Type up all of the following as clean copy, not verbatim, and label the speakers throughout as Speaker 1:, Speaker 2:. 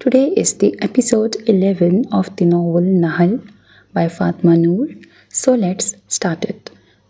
Speaker 1: Today is the episode 11 of the novel Nahl by Fatma Noor. So let's start it.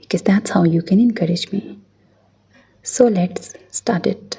Speaker 1: because that's how you can encourage me. So let's start it.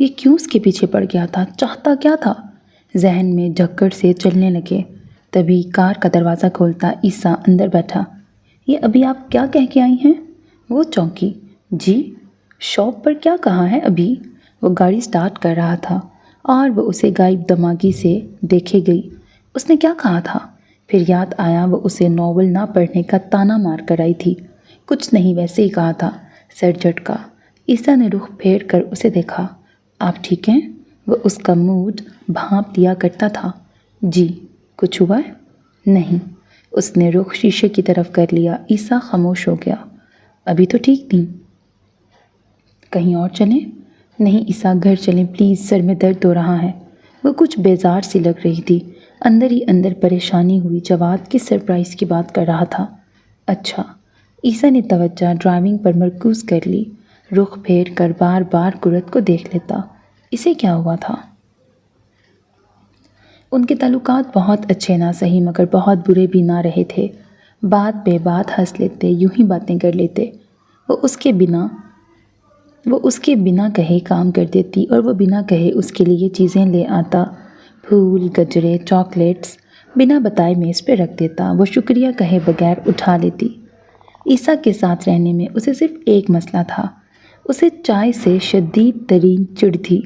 Speaker 1: یہ کیوں اس کے پیچھے پڑ گیا تھا؟ چاہتا کیا تھا؟ ذہن میں جھکڑ سے چلنے لگے۔ تبھی کار کا دروازہ کھولتا عیسیٰ اندر بیٹھا۔ یہ ابھی آپ کیا کہہ کے آئی ہیں؟ وہ چونکی۔ جی شاپ پر کیا کہا ہے ابھی؟ وہ گاڑی سٹارٹ کر رہا تھا اور وہ اسے غائب دماغی سے دیکھے گئی۔ اس نے کیا کہا تھا؟ پھر یاد آیا وہ اسے ناول نہ پڑھنے کا طعنہ مار کر آئی تھی۔ کچھ نہیں، ویسے ہی کہا تھا۔ سر جھٹکا۔ عیسیٰ نے رخ پھیر کر اسے دیکھا۔ آپ ٹھیک ہیں؟ وہ اس کا موڈ بھانپ دیا کرتا تھا۔ جی کچھ ہوا ہے؟ نہیں۔ اس نے رخ شیشے کی طرف کر لیا۔ عیسیٰ خاموش ہو گیا۔ ابھی تو ٹھیک تھی۔ کہیں اور چلیں؟ نہیں عیسیٰ، گھر چلیں پلیز، سر میں درد ہو رہا ہے۔ وہ کچھ بیزار سی لگ رہی تھی۔ اندر ہی اندر پریشانی ہوئی جواد کس سرپرائز کی بات کر رہا تھا۔ اچھا۔ عیسیٰ نے توجہ ڈرائیونگ پر مرکوز کر لی۔ رخ پھیر کر بار بار قرت کو دیکھ لیتا۔ اسے کیا ہوا تھا؟ ان کے تعلقات بہت اچھے نہ سہی مگر بہت برے بھی نہ رہے تھے۔ بات بے بات ہنس لیتے، یوں ہی باتیں کر لیتے۔ وہ اس کے بنا کہے کام کر دیتی اور وہ بنا کہے اس کے لیے چیزیں لے آتا۔ پھول، گجرے، چاکلیٹس بنا بتائے میز پہ رکھ دیتا۔ وہ شکریہ کہے بغیر اٹھا لیتی۔ عیسیٰ کے ساتھ رہنے میں اسے صرف ایک مسئلہ تھا۔ اسے چائے سے شدید ترین چڑ تھی،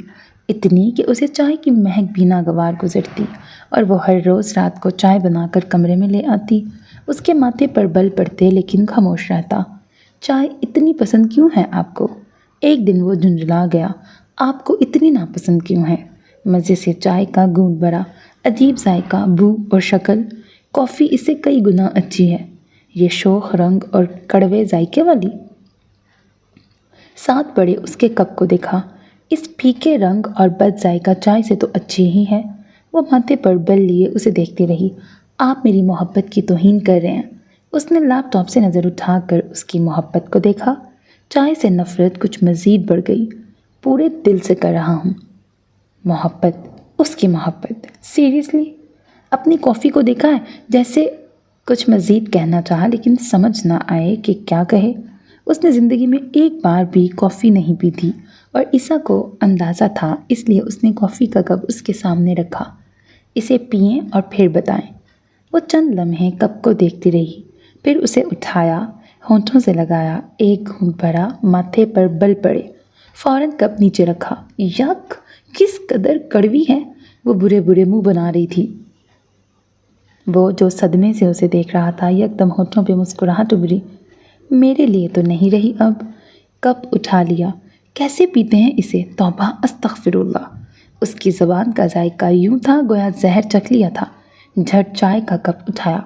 Speaker 1: اتنی کہ اسے چائے کی مہک بھی ناگوار گزرتی، اور وہ ہر روز رات کو چائے بنا کر کمرے میں لے آتی۔ اس کے ماتھے پر بل پڑتے لیکن خاموش رہتا۔ چائے اتنی پسند کیوں ہے آپ کو؟ ایک دن وہ جھنجھلا گیا۔ آپ کو اتنی ناپسند کیوں ہے؟ مزے سے چائے کا گھونٹ بھرا، عجیب ذائقہ، بو اور شکل۔ کافی اس سے کئی گنا اچھی ہے۔ یہ شوخ رنگ اور کڑوے ذائقے والی۔ ساتھ بڑے اس کے کپ کو دیکھا۔ اس پھیکے رنگ اور بد ذائقہ چائے سے تو اچھی ہی ہے۔ وہ ماتھے پر بل لیے اسے دیکھتی رہی۔ آپ میری محبت کی توہین کر رہے ہیں۔ اس نے لیپ ٹاپ سے نظر اٹھا کر اس کی محبت کو دیکھا۔ چائے سے نفرت کچھ مزید بڑھ گئی۔ پورے دل سے کر رہا ہوں۔ محبت؟ اس کی محبت؟ سیریسلی؟ اپنی کافی کو دیکھا ہے؟ جیسے کچھ مزید کہنا چاہا لیکن سمجھ نہ آئے کہ کیا کہے۔ اس نے زندگی میں ایک بار بھی کافی نہیں پی تھی اور عیسیٰ کو اندازہ تھا، اس لیے اس نے کافی کا کپ اس کے سامنے رکھا۔ اسے پئیں اور پھر بتائیں۔ وہ چند لمحے کپ کو دیکھتی رہی، پھر اسے اٹھایا، ہونٹوں سے لگایا، ایک گھونٹ بھرا، ماتھے پر بل پڑے، فوراً کپ نیچے رکھا۔ یک! کس قدر کڑوی ہے! وہ برے برے منہ بنا رہی تھی۔ وہ جو صدمے سے اسے دیکھ رہا تھا یکدم ہونٹوں پہ مسکراہٹ ابھری۔ میرے لیے تو نہیں رہی اب۔ کپ اٹھا لیا۔ کیسے پیتے ہیں اسے؟ توبہ استغفر اللہ۔ اس کی زبان کا ذائقہ یوں تھا گویا زہر چکھ لیا تھا۔ جھٹ چائے کا کپ اٹھایا۔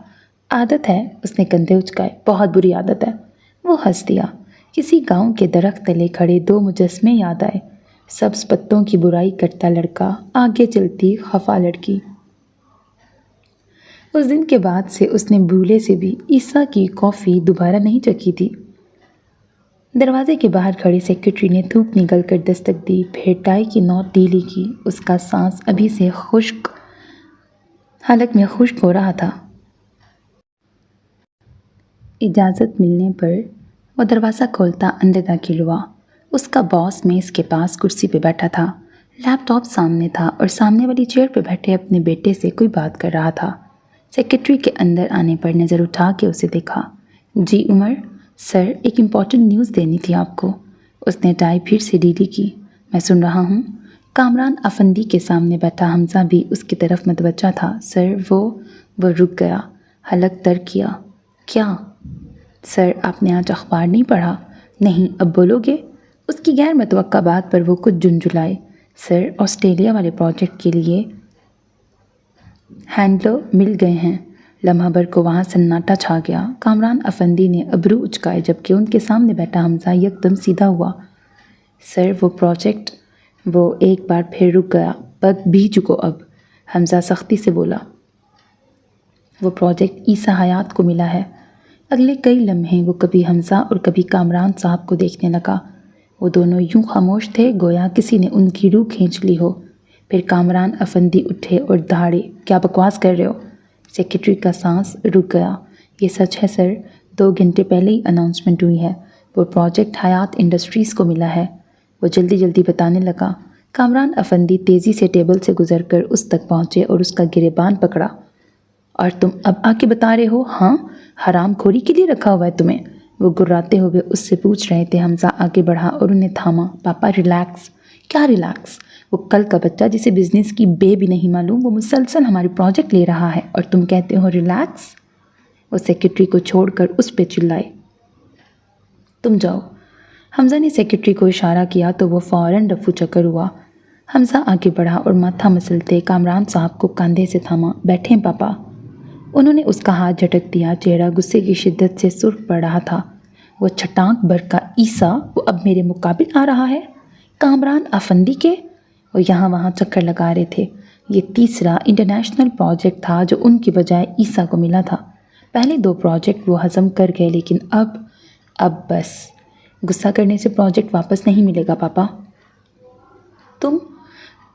Speaker 1: عادت ہے، اس نے کندھے اچکائے، بہت بری عادت ہے۔ وہ ہنس دیا۔ کسی گاؤں کے درخت تلے کھڑے دو مجسمے یاد آئے، سبز پتوں کی برائی کرتا لڑکا، آگے چلتی خفا لڑکی۔ اس دن کے بعد سے اس نے بھولے سے بھی عیسیٰ کی کافی دوبارہ نہیں چکھی تھی۔ دروازے کے باہر کھڑی سیکرٹری نے تھوک نگل کر دستک دی، پھر ٹائی کی نوٹ ڈھیلی کی۔ اس کا سانس ابھی سے حلق میں خشک ہو رہا تھا۔ اجازت ملنے پر وہ دروازہ کھولتا اندر داخل ہوا۔ اس کا باس میز کے پاس کرسی پہ بیٹھا تھا، لیپ ٹاپ سامنے تھا اور سامنے والی چیئر پہ بیٹھے اپنے بیٹے سے کوئی بات کر رہا تھا۔ سیکرٹری کے اندر آنے پر نظر اٹھا کے اسے دیکھا۔ جی عمر، سر ایک امپورٹنٹ نیوز دینی تھی آپ کو۔ اس نے ٹائی پھر سے ڈھیلی کی۔ میں سن رہا ہوں۔ کامران افندی کے سامنے بیٹھا حمزہ بھی اس کی طرف متوجہ تھا۔ سر وہ رک گیا، حلق تر کیا۔ کیا؟ سر آپ نے آج اخبار نہیں پڑھا؟ نہیں، اب بولو گے؟ اس کی غیر متوقع بات پر وہ کچھ جھنجھلائے۔ سر آسٹریلیا والے پروجیکٹ کے لیے ہینڈلر مل گئے ہیں۔ لمحہ بھر کو وہاں سناٹا چھا گیا۔ کامران افندی نے ابرو اچکائے جبکہ ان کے سامنے بیٹھا حمزہ یکدم سیدھا ہوا۔ سر وہ پروجیکٹ، وہ ایک بار پھر رک گیا۔ بگ بھی چکو اب، حمزہ سختی سے بولا۔ وہ پروجیکٹ عیسیٰ حیات کو ملا ہے۔ اگلے کئی لمحے وہ کبھی حمزہ اور کبھی کامران صاحب کو دیکھنے لگا۔ وہ دونوں یوں خاموش تھے گویا کسی نے ان کی روح کھینچ لی ہو۔ پھر کامران افندی اٹھے اور دہاڑے، کیا بکواس کر رہے ہو؟ سیکرٹری کا سانس رک گیا۔ یہ سچ ہے سر، 2 گھنٹے پہلے ہی اناؤنسمنٹ ہوئی ہے۔ وہ پروجیکٹ حیات انڈسٹریز کو ملا ہے۔ وہ جلدی جلدی بتانے لگا۔ کامران افندی تیزی سے ٹیبل سے گزر کر اس تک پہنچے اور اس کا گریبان پکڑا۔ اور تم اب آ کے بتا رہے ہو؟ ہاں، حرام خوری کے لیے رکھا ہوا ہے تمہیں؟ وہ گراتے ہوئے اس سے پوچھ رہے تھے۔ حمزہ آگے بڑھا اور انہیں تھاما۔ پاپا ریلیکس۔ کیا ریلیکس؟ وہ کل کا بچہ جسے بزنس کی بے بھی نہیں معلوم، وہ مسلسل ہماری پروجیکٹ لے رہا ہے اور تم کہتے ہو ریلیکس؟ وہ سیکرٹری کو چھوڑ کر اس پہ چلائے۔ تم جاؤ۔ حمزہ نے سیکرٹری کو اشارہ کیا تو وہ فوراً رفو چکر ہوا۔ حمزہ آگے بڑھا اور ماتھا مسلتے کامران صاحب کو کاندھے سے تھاما۔ بیٹھیں پاپا۔ انہوں نے اس کا ہاتھ جھٹک دیا۔ چہرہ غصے کی شدت سے سرخ پڑ رہا تھا۔ وہ چھٹانک بھر کا عیسیٰ وہ اب میرے مقابل آ رہا ہے؟ کامران افندی کے؟ وہ یہاں وہاں چکر لگا رہے تھے۔ یہ تیسرا انٹرنیشنل پروجیکٹ تھا جو ان کی بجائے عیسیٰ کو ملا تھا۔ پہلے 2 پروجیکٹ وہ ہضم کر گئے، لیکن اب بس۔ غصہ کرنے سے پروجیکٹ واپس نہیں ملے گا پاپا۔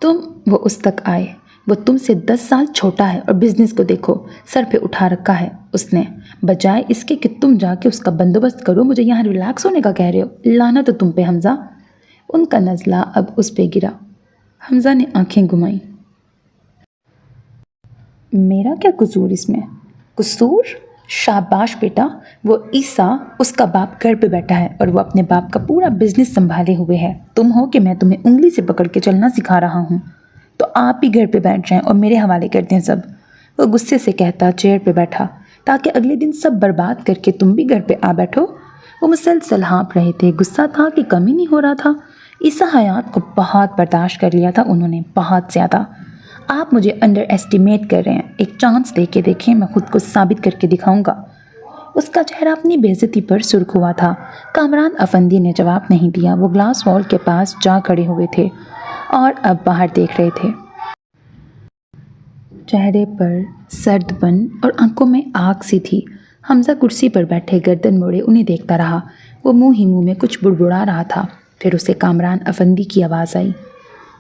Speaker 1: تم وہ اس تک آئے۔ وہ تم سے 10 سال چھوٹا ہے اور بزنس کو دیکھو، سر پہ اٹھا رکھا ہے اس نے۔ بجائے اس کے کہ تم جا کے اس کا بندوبست کرو، مجھے یہاں ریلیکس ہونے کا کہہ رہے ہو؟ لعنت ہو تم پہ حمزہ۔ ان کا نزلہ اب اس پہ گرا۔ حمزہ نے آنکھیں گھمائیں۔ میرا کیا قصور اس میں؟ قصور؟ شاباش بیٹا، وہ عیسیٰ اس کا باپ گھر پہ بیٹھا ہے اور وہ اپنے باپ کا پورا بزنس سنبھالے ہوئے ہے۔ تم ہو کہ میں تمہیں انگلی سے پکڑ کے چلنا سکھا رہا ہوں، تو آپ بھی گھر پہ بیٹھ جائیں اور میرے حوالے کر دیں سب۔ وہ غصے سے کہتا چیئر پہ بیٹھا، تاکہ اگلے دن سب برباد کر کے تم بھی گھر پہ آ بیٹھو۔ وہ مسلسل ہانپ رہے تھے۔ غصہ تھا کہ کم ہی نہیں ہو رہا تھا۔ عیسیٰ حیات کو بہت برداشت کر لیا تھا انہوں نے، بہت زیادہ۔ آپ مجھے انڈر ایسٹیمیٹ کر رہے ہیں۔ ایک چانس دے کے دیکھیں، میں خود کو ثابت کر کے دکھاؤں گا۔ اس کا چہرہ اپنی بے عزتی پر سرخ ہوا تھا۔ کامران افندی نے جواب نہیں دیا۔ وہ گلاس وال کے پاس جا کھڑے ہوئے تھے اور اب باہر دیکھ رہے تھے۔ چہرے پر سرد پن اور آنکھوں میں آگ سی تھی۔ حمزہ کرسی پر بیٹھے گردن موڑے انہیں دیکھتا رہا۔ وہ منہ میں کچھ بڑبڑا رہا تھا۔ پھر اسے کامران افندی کی آواز آئی۔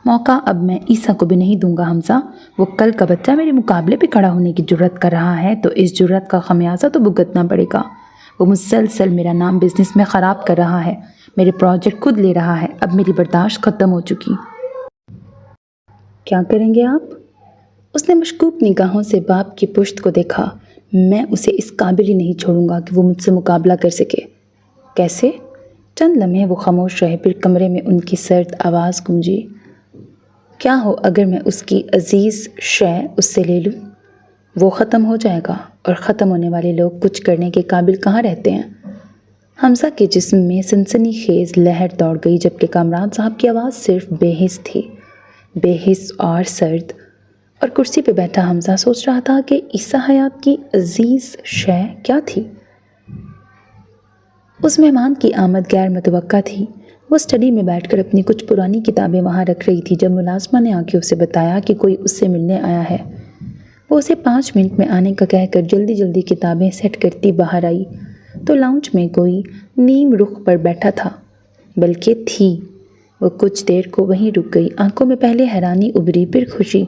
Speaker 1: موقع اب میں عیسیٰ کو بھی نہیں دوں گا حمزہ۔ وہ کل کا بچہ میرے مقابلے پہ کھڑا ہونے کی جرات کر رہا ہے تو اس جرات کا خمیازہ تو بھگتنا پڑے گا۔ وہ مسلسل میرا نام بزنس میں خراب کر رہا ہے، میرے پروجیکٹ خود لے رہا ہے۔ اب میری برداشت ختم ہو چکی۔ کیا کریں گے آپ؟ اس نے مشکوک نگاہوں سے باپ کی پشت کو دیکھا۔ میں اسے اس قابل ہی نہیں چھوڑوں گا کہ وہ مجھ سے مقابلہ کر سکے۔ کیسے؟ چند لمحے وہ خاموش رہے، پھر کمرے میں ان کی سرد آواز گونجی۔ کیا ہو اگر میں اس کی عزیز شے اس سے لے لوں؟ وہ ختم ہو جائے گا، اور ختم ہونے والے لوگ کچھ کرنے کے قابل کہاں رہتے ہیں؟ حمزہ کے جسم میں سنسنی خیز لہر دوڑ گئی، جبکہ کامران صاحب کی آواز صرف بے حس تھی، بے حس اور سرد۔ اور کرسی پہ بیٹھا حمزہ سوچ رہا تھا کہ عیسیٰ حیات کی عزیز شے کیا تھی؟ اس مہمان کی آمد غیر متوقع تھی۔ وہ اسٹڈی میں بیٹھ کر اپنی کچھ پرانی کتابیں وہاں رکھ رہی تھی جب ملازمہ نے آ کے اسے بتایا کہ کوئی اس سے ملنے آیا ہے۔ وہ اسے 5 منٹ میں آنے کا کہہ کر جلدی جلدی کتابیں سیٹ کرتی باہر آئی تو لاؤنج میں کوئی نیم رخ پر بیٹھا تھا، بلکہ تھی۔ وہ کچھ دیر کو وہیں رک گئی، آنکھوں میں پہلے حیرانی ابھری، پھر خوشی،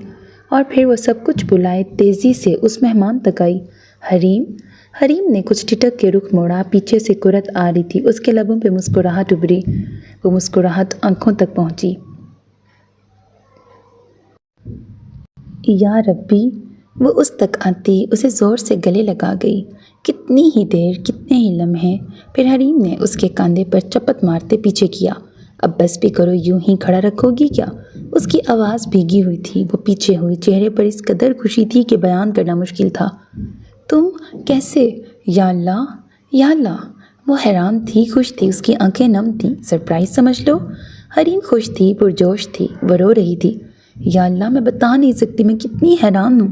Speaker 1: اور پھر وہ سب کچھ بلائے تیزی سے اس مہمان تک آئی۔ حریم نے کچھ ٹھٹک کے رخ موڑا، پیچھے سے کرت آ رہی تھی، اس کے لبوں پہ مسکراہٹ ابھری، وہ مسکراہٹ آنکھوں تک پہنچی۔ یا ربی! وہ اس تک آتی اسے زور سے گلے لگا گئی۔ کتنی ہی دیر، کتنے ہی لمحے، پھر حریم نے اس کے کاندھے پر چپت مارتے پیچھے کیا۔ اب بس بھی کرو، یوں ہی کھڑا رکھو گی کیا؟ اس کی آواز بھیگی ہوئی تھی۔ وہ پیچھے ہوئی، چہرے پر اس قدر خوشی تھی کہ بیان کرنا مشکل تھا۔ تم کیسے؟ یا اللہ، یا اللہ! وہ حیران تھی، خوش تھی، اس کی آنکھیں نم تھیں، سرپرائز سمجھ لو۔ حریم خوش تھی، پرجوش تھی، وہ رو رہی تھی۔ یا اللہ، میں بتا نہیں سکتی میں کتنی حیران ہوں۔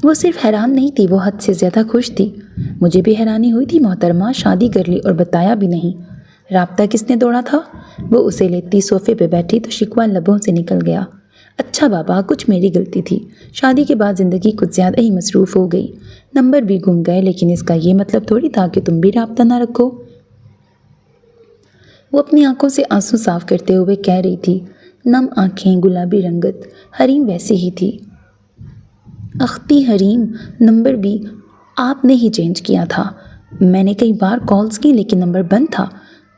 Speaker 1: وہ صرف حیران نہیں تھی، وہ حد سے زیادہ خوش تھی۔ مجھے بھی حیرانی ہوئی تھی محترمہ، شادی کر لی اور بتایا بھی نہیں۔ رابطہ کس نے توڑا تھا؟ وہ اسے لیتی صوفے پہ بیٹھی تو شکوہ لبوں سے نکل گیا۔ اچھا بابا، کچھ میری غلطی تھی۔ شادی کے بعد زندگی کچھ زیادہ ہی مصروف ہو گئی، نمبر بھی گم گئے، لیکن اس کا یہ مطلب تھوڑی تھا کہ تم بھی رابطہ نہ رکھو۔ وہ اپنی آنکھوں سے آنسو صاف کرتے ہوئے کہہ رہی تھی، نم آنکھیں، گلابی رنگت۔ حریم ویسے ہی تھی۔ اختی حریم، نمبر بھی آپ نے ہی چینج کیا تھا۔ میں نے کئی بار کالز کی لیکن نمبر بند تھا۔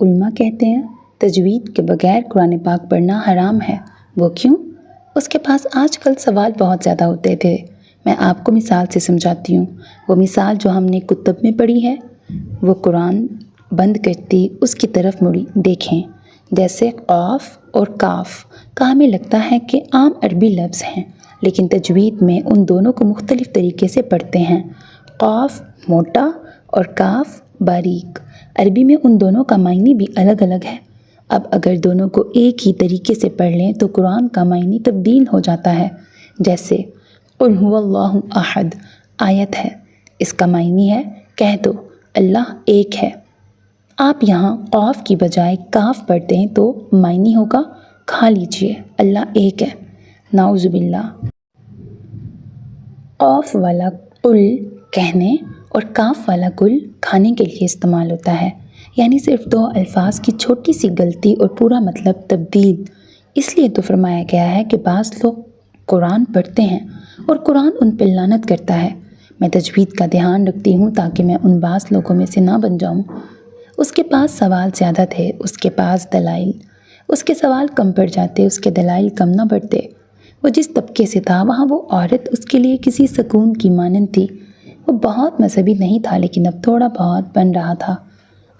Speaker 1: علماء کہتے ہیں تجوید کے بغیر قرآن پاک پڑھنا حرام ہے۔ وہ کیوں؟ اس کے پاس آج کل سوال بہت زیادہ ہوتے تھے۔ میں آپ کو مثال سے سمجھاتی ہوں۔ وہ مثال جو ہم نے کتب میں پڑھی ہے، وہ قرآن بند کرتی اس کی طرف مڑی۔ دیکھیں، جیسے قاف اور کاف کا ہمیں لگتا ہے کہ عام عربی لفظ ہیں، لیکن تجوید میں ان دونوں کو مختلف طریقے سے پڑھتے ہیں۔ قاف موٹا اور کاف باریک۔ عربی میں ان دونوں کا معنی بھی الگ الگ ہے۔ اب اگر دونوں کو ایک ہی طریقے سے پڑھ لیں تو قرآن کا معنی تبدیل ہو جاتا ہے۔ جیسے قل هو اللہ احد آیت ہے، اس کا معنی ہے کہہ دو اللہ ایک ہے۔ آپ یہاں قاف کی بجائے کاف پڑھتے ہیں تو معنی ہوگا کھا لیجئے اللہ ایک ہے۔ نعوذ باللہ۔ قاف والا قل کہنے اور کاف والا کل کھانے کے لیے استعمال ہوتا ہے، یعنی صرف دو الفاظ کی چھوٹی سی غلطی اور پورا مطلب تبدیل۔ اس لیے تو فرمایا گیا ہے کہ بعض لوگ قرآن پڑھتے ہیں اور قرآن ان پر لعنت کرتا ہے۔ میں تجوید کا دھیان رکھتی ہوں تاکہ میں ان بعض لوگوں میں سے نہ بن جاؤں۔ اس کے پاس سوال زیادہ تھے، اس کے پاس دلائل۔ اس کے سوال کم پڑ جاتے، اس کے دلائل کم نہ پڑتے۔ وہ جس طبقے سے تھا وہاں وہ عورت اس کے لیے کسی سکون کی مانند تھی۔ وہ بہت مذہبی نہیں تھا لیکن اب تھوڑا بہت بن رہا تھا۔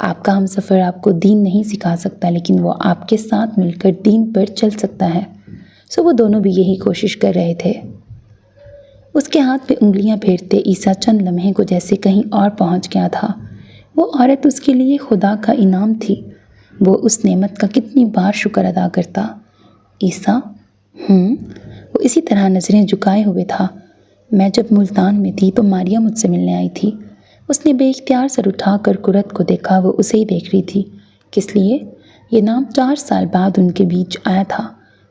Speaker 1: آپ کا ہم سفر آپ کو دین نہیں سکھا سکتا، لیکن وہ آپ کے ساتھ مل کر دین پر چل سکتا ہے۔ سو وہ دونوں بھی یہی کوشش کر رہے تھے۔ اس کے ہاتھ پہ انگلیاں پھیرتے عیسیٰ چند لمحے کو جیسے کہیں اور پہنچ گیا تھا۔ وہ عورت اس کے لیے خدا کا انعام تھی۔ وہ اس نعمت کا کتنی بار شکر ادا کرتا۔ عیسیٰ وہ اسی طرح نظریں جھکائے ہوئے تھا۔ میں جب ملتان میں تھی تو ماریا مجھ سے ملنے آئی تھی۔ اس نے بے اختیار سر اٹھا کر قرت کو دیکھا، وہ اسے ہی دیکھ رہی تھی۔ کس لیے؟ یہ نام 4 سال بعد ان کے بیچ آیا تھا۔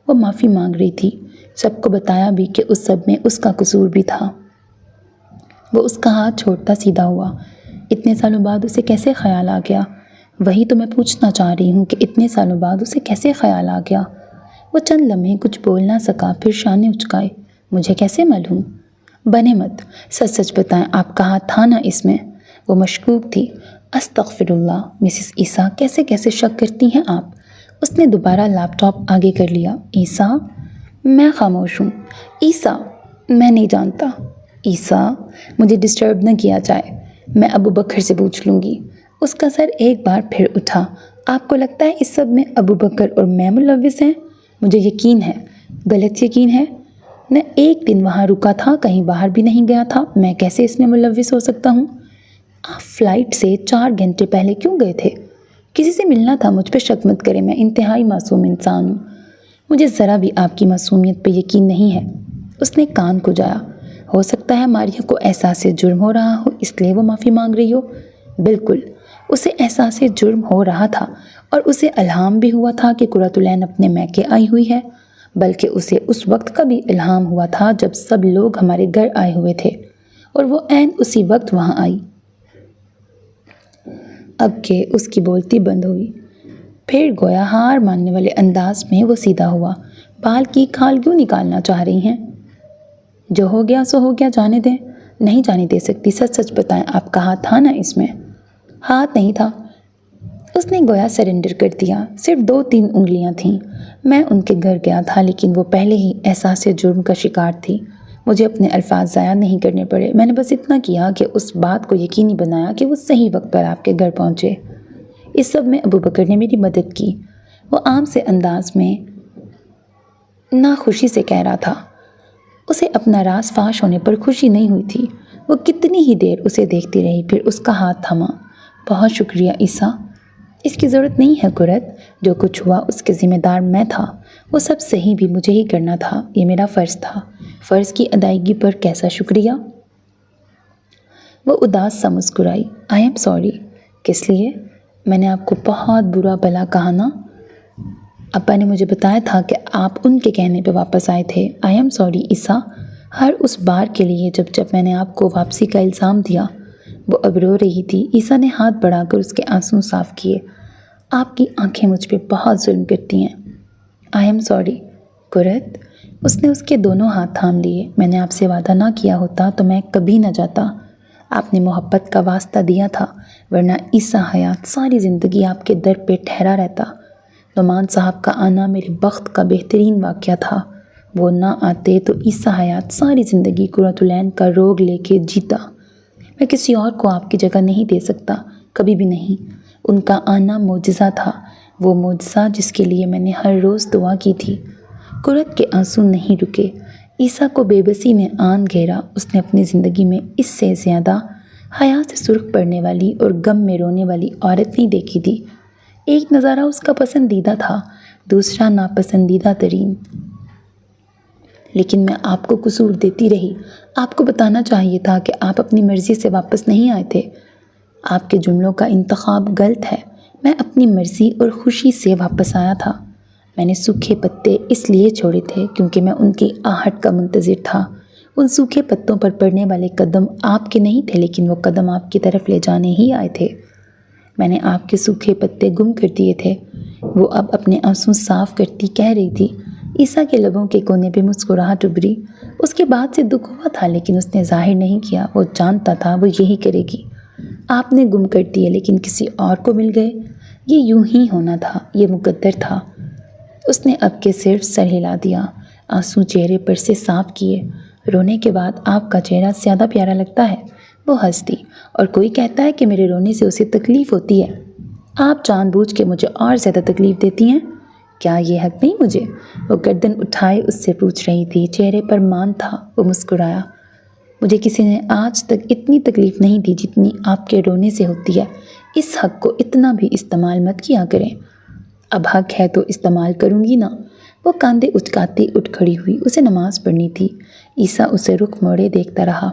Speaker 1: وہ معافی مانگ رہی تھی، سب کو بتایا بھی کہ اس سب میں اس کا قصور بھی تھا۔ وہ اس کا ہاتھ چھوڑتا سیدھا ہوا۔ اتنے سالوں بعد اسے کیسے خیال آ گیا؟ وہی تو میں پوچھنا چاہ رہی ہوں کہ اتنے سالوں بعد اسے کیسے خیال آ گیا؟ وہ چند لمحے کچھ بول نہ سکا، پھر شانے اچکائے۔ مجھے کیسے معلوم؟ بنے مت، سچ سچ بتائیں، آپ کا ہاتھ تھا نا اس میں؟ وہ مشکوک تھی۔ استغفر اللہ مسز عیسیٰ، کیسے کیسے شک کرتی ہیں آپ؟ اس نے دوبارہ لیپ ٹاپ آگے کر لیا۔ عیسیٰ، میں خاموش ہوں۔ عیسیٰ، میں نہیں جانتا۔ عیسیٰ، مجھے ڈسٹرب نہ کیا جائے، میں ابو بکر سے پوچھ لوں گی۔ اس کا سر ایک بار پھر اٹھا۔ آپ کو لگتا ہے اس سب میں ابو بکر اور میں ملوث ہیں؟ مجھے یقین ہے۔ غلط یقین ہے؟ میں ایک دن وہاں رکا تھا، کہیں باہر بھی نہیں گیا تھا، میں کیسے اس میں ملوث ہو سکتا ہوں؟ آپ فلائٹ سے 4 گھنٹے پہلے کیوں گئے تھے؟ کسی سے ملنا تھا، مجھ پہ شک مت کریں، میں انتہائی معصوم انسان ہوں۔ مجھے ذرا بھی آپ کی معصومیت پہ یقین نہیں ہے۔ اس نے کان کھجایا۔ ہو سکتا ہے ماریا کو احساس جرم ہو رہا ہو، اس لیے وہ معافی مانگ رہی ہو۔ بالکل، اسے احساس جرم ہو رہا تھا، اور اسے الہام بھی ہوا تھا کہ قرۃ العین اپنے میکے آئی ہوئی ہے، بلکہ اسے اس وقت کا بھی الہام ہوا تھا جب سب لوگ ہمارے گھر آئے ہوئے تھے، اور وہ عین اسی وقت وہاں آئی۔ اب کہ اس کی بولتی بند ہوئی، پھر گویا ہار ماننے والے انداز میں وہ سیدھا ہوا۔ بال کی کھال کیوں نکالنا چاہ رہی ہیں؟ جو ہو گیا سو ہو گیا، جانے دیں۔ نہیں جانے دے سکتی، سچ سچ بتائیں، آپ کا ہاتھ تھا نا اس میں؟ ہاتھ نہیں تھا۔ اس نے گویا سرنڈر کر دیا، صرف 2-3 انگلیاں تھیں۔ میں ان کے گھر گیا تھا، لیکن وہ پہلے ہی احساس جرم کا شکار تھی۔ مجھے اپنے الفاظ ضائع نہیں کرنے پڑے، میں نے بس اتنا کیا کہ اس بات کو یقینی بنایا کہ وہ صحیح وقت پر آپ کے گھر پہنچے۔ اس سب میں ابو بکر نے میری مدد کی۔ وہ عام سے انداز میں ناخوشی سے کہہ رہا تھا۔ اسے اپنا راز فاش ہونے پر خوشی نہیں ہوئی تھی۔ وہ کتنی ہی دیر اسے دیکھتی رہی، پھر اس کا ہاتھ تھاما۔ بہت شکریہ عیسیٰ۔ اس کی ضرورت نہیں ہے قرت، جو کچھ ہوا اس کے ذمہ دار میں تھا۔ وہ سب صحیح بھی مجھے ہی کرنا تھا، یہ میرا فرض تھا۔ فرض کی ادائیگی پر کیسا شکریہ؟ وہ اداس سا مسکرائی۔ I am sorry. کس لیے؟ میں نے آپ کو بہت برا بلا کہا نا؟ ابا نے مجھے بتایا تھا کہ آپ ان کے کہنے پہ واپس آئے تھے۔ آئی ایم سوری عیسیٰ، ہر اس بار کے لیے جب میں نے آپ کو واپسی کا الزام دیا۔ وہ اب رو رہی تھی۔ عیسیٰ نے ہاتھ بڑھا کر اس کے آنسو صاف کیے۔ آپ کی آنکھیں مجھ پہ بہت ظلم کرتی ہیں۔ I am sorry Qurat. اس نے اس کے دونوں ہاتھ تھام لیے۔ میں نے آپ سے وعدہ نہ کیا ہوتا تو میں کبھی نہ جاتا۔ آپ نے محبت کا واسطہ دیا تھا، ورنہ عیسیٰ حیات ساری زندگی آپ کے در پہ ٹھہرا رہتا۔ نعمان صاحب کا آنا میرے بخت کا بہترین واقعہ تھا۔ وہ نہ آتے تو عیسیٰ حیات ساری زندگی قرۃ العین کا روگ لے کے جیتا۔ میں کسی اور کو آپ کی جگہ نہیں دے سکتا، کبھی بھی نہیں۔ ان کا آنا معجزہ تھا، وہ معجزہ جس کے لیے میں نے ہر روز دعا کی تھی۔ قرۃ کے آنسو نہیں رکے۔ عیسیٰ کو بے بسی نے آن گھیرا۔ اس نے اپنی زندگی میں اس سے زیادہ حیا سے سرخ پڑنے والی اور غم میں رونے والی عورت نہیں دیکھی تھی۔ ایک نظارہ اس کا پسندیدہ تھا، دوسرا ناپسندیدہ ترین۔ لیکن میں آپ کو قصور دیتی رہی۔ آپ کو بتانا چاہیے تھا کہ آپ اپنی مرضی سے واپس نہیں آئے تھے۔ آپ کے جملوں کا انتخاب غلط ہے۔ میں اپنی مرضی اور خوشی سے واپس آیا تھا۔ میں نے سوکھے پتے اس لیے چھوڑے تھے کیونکہ میں ان کی آہٹ کا منتظر تھا۔ ان سوکھے پتوں پر پڑنے والے قدم آپ کے نہیں تھے، لیکن وہ قدم آپ کی طرف لے جانے ہی آئے تھے۔ میں نے آپ کے سوکھے پتے گم کر دیے تھے۔ وہ اب اپنے آنسو صاف کرتی کہہ رہی تھی۔ عیسیٰ کے لبوں کے کونے پہ مسکراہٹ ابھری۔ اس کے بعد سے دکھ ہوا تھا لیکن اس نے ظاہر نہیں کیا۔ وہ جانتا تھا وہ یہی کرے گی۔ آپ نے گم کر دیے لیکن کسی اور کو مل گئے۔ یہ یوں ہی ہونا تھا، یہ مقدر تھا۔ اس نے اب کے صرف سر ہلا دیا، آنسو چہرے پر سے صاف کیے۔ رونے کے بعد آپ کا چہرہ زیادہ پیارا لگتا ہے۔ وہ ہنس دی۔ اور کوئی کہتا ہے کہ میرے رونے سے اسے تکلیف ہوتی ہے۔ آپ جان بوجھ کے مجھے اور زیادہ تکلیف دیتی ہیں۔ کیا یہ حق نہیں مجھے؟ وہ گردن اٹھائے اس سے پوچھ رہی تھی۔ چہرے پر مان تھا۔ وہ مسکرایا۔ مجھے کسی نے آج تک اتنی تکلیف نہیں دی جتنی آپ کے رونے سے ہوتی ہے۔ اس حق کو اتنا بھی استعمال مت کیا کریں۔ اب حق ہے تو استعمال کروں گی نا۔ وہ کاندھے اچکاتی اٹھ کھڑی ہوئی۔ اسے نماز پڑھنی تھی۔ عیسیٰ اسے رخ موڑے دیکھتا رہا۔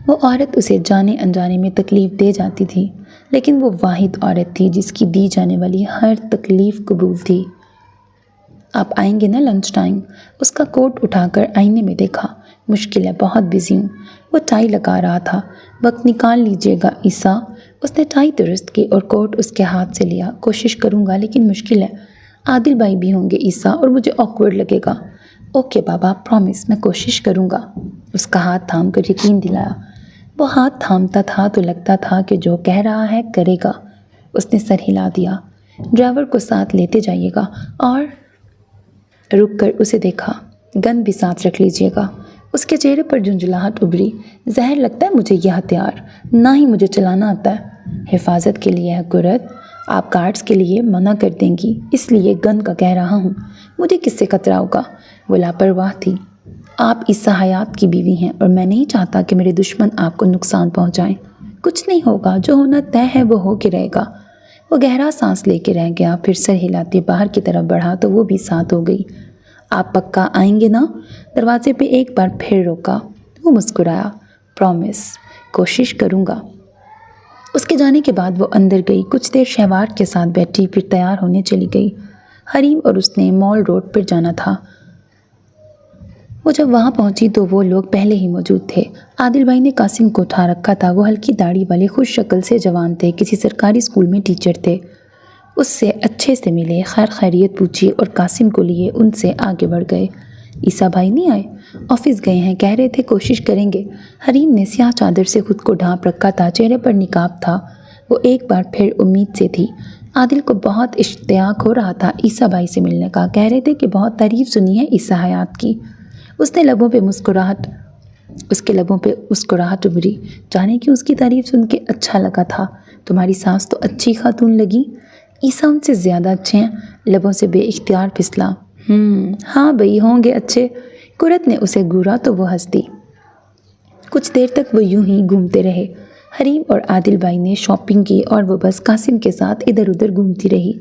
Speaker 1: وہ عورت اسے جانے انجانے میں تکلیف دے جاتی تھی، لیکن وہ واحد عورت تھی جس کی دی جانے والی ہر تکلیف قبول تھی۔ آپ آئیں گے نا لنچ ٹائم؟ اس کا کوٹ اٹھا کر آئینے میں دیکھا۔ مشکل ہے، بہت بزی ہوں۔ وہ ٹائی لگا رہا تھا۔ وقت نکال لیجیے گا عیسیٰ۔ اس نے ٹائی درست کی اور کوٹ اس کے ہاتھ سے لیا۔ کوشش کروں گا لیکن مشکل ہے۔ عادل بھائی بھی ہوں گے عیسیٰ اور مجھے آکورڈ لگے گا۔ اوکے بابا، پرومس، میں کوشش کروں گا۔ اس کا ہاتھ تھام کر یقین دلایا۔ وہ ہاتھ تھامتا تھا تو لگتا تھا کہ جو کہہ رہا ہے کرے گا۔ اس نے سر ہلا دیا۔ ڈرائیور کو ساتھ لیتے جائیے گا اور رک کر اسے دیکھا۔ گن بھی ساتھ رکھ لیجیے گا۔ اس کے چہرے پر جھنجھلاہٹ ابھری۔ زہر لگتا ہے مجھے یہ ہتھیار، نہ ہی مجھے چلانا آتا ہے۔ حفاظت کے لیے ہے قرۃ، آپ گارڈز کے لیے منع کر دیں گی، اس لیے گن کا کہہ رہا ہوں۔ مجھے کس سے خطرہ ہوگا؟ وہ لاپرواہ تھی۔ آپ عیسیٰ حیات کی بیوی ہیں اور میں نہیں چاہتا کہ میرے دشمن آپ کو نقصان پہنچائیں۔ کچھ نہیں ہوگا، جو ہونا طے ہے وہ ہو کے رہے گا۔ وہ گہرا سانس لے کے رہ گیا، پھر سر ہلاتے باہر کی طرف بڑھا تو وہ بھی ساتھ ہو گئی۔ آپ پکا آئیں گے نا؟ دروازے پہ ایک بار پھر روکا۔ وہ مسکرایا۔ پرومس، کوشش کروں گا۔ اس کے جانے کے بعد وہ اندر گئی، کچھ دیر شہوار کے ساتھ بیٹھی، پھر تیار ہونے چلی گئی۔ حریم اور اس نے مال روڈ پر جانا تھا۔ وہ جب وہاں پہنچی تو وہ لوگ پہلے ہی موجود تھے۔ عادل بھائی نے قاسم کو اٹھا رکھا تھا۔ وہ ہلکی داڑھی والے خوش شکل سے جوان تھے، کسی سرکاری اسکول میں ٹیچر تھے۔ اس سے اچھے سے ملے، خیر خیریت پوچھی اور قاسم کو لیے ان سے آگے بڑھ گئے۔ عیسیٰ بھائی نہیں آئے؟ آفس گئے ہیں، کہہ رہے تھے کوشش کریں گے۔ حریم نے سیاہ چادر سے خود کو ڈھانپ رکھا تھا، چہرے پر نقاب تھا۔ وہ ایک بار پھر امید سے تھی۔ عادل کو بہت اشتیاق ہو رہا تھا عیسیٰ بھائی سے ملنے کا، کہہ رہے تھے کہ بہت تعریف سنی ہے عیسیٰ حیات کی۔ اس کے لبوں پہ مسکراہٹ ابھری۔ جانے کی اس کی تعریف سن کے اچھا لگا تھا۔ تمہاری ساس تو اچھی خاتون لگی۔ عیسیٰ ان سے زیادہ اچھے ہیں، لبوں سے بے اختیار پھسلا۔ ہاں بھئی، ہوں گے اچھے۔ قرۃ نے اسے گھورا تو وہ ہنس دی۔ کچھ دیر تک وہ یوں ہی گھومتے رہے۔ حریم اور عادل بھائی نے شاپنگ کی اور وہ بس قاسم کے ساتھ ادھر ادھر گھومتی رہی۔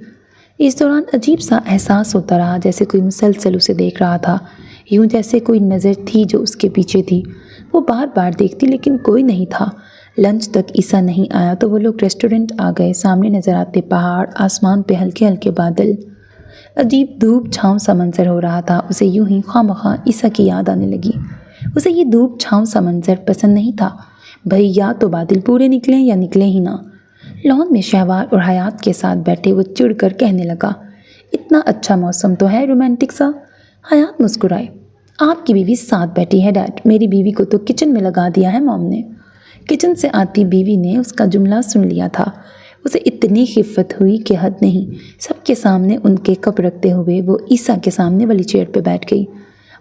Speaker 1: اس دوران عجیب سا احساس ہوتا رہا، جیسے کوئی مسلسل اسے دیکھ رہا تھا، یوں جیسے کوئی نظر تھی جو اس کے پیچھے تھی۔ وہ بار بار دیکھتی لیکن کوئی نہیں تھا۔ لنچ تک عیسیٰ نہیں آیا تو وہ لوگ ریسٹورنٹ آ گئے۔ سامنے نظر آتے پہاڑ، آسمان پہ ہلکے ہلکے بادل، عجیب دھوپ چھاؤں سا منظر ہو رہا تھا۔ اسے یوں ہی خواہ مخواہ عیسیٰ کی یاد آنے لگی۔ اسے یہ دھوپ چھاؤں سا منظر پسند نہیں تھا۔ بھئی یا تو بادل پورے نکلیں یا نکلیں ہی نہ۔ لان میں شہوار اور حیات کے ساتھ بیٹھے وہ چڑ کر کہنے لگا، اتنا اچھا موسم تو ہے، رومانٹک سا۔ حیات مسکرائے۔ آپ کی بیوی ساتھ بیٹھی ہے ڈیڈ، میری بیوی کو تو کچن میں لگا دیا ہے موم نے۔ کچن سے آتی بیوی نے اس کا جملہ سن لیا تھا۔ اسے اتنی خفت ہوئی کہ حد نہیں۔ سب کے سامنے ان کے کپ رکھتے ہوئے وہ عیسیٰ کے سامنے والی چیئر پہ بیٹھ گئی۔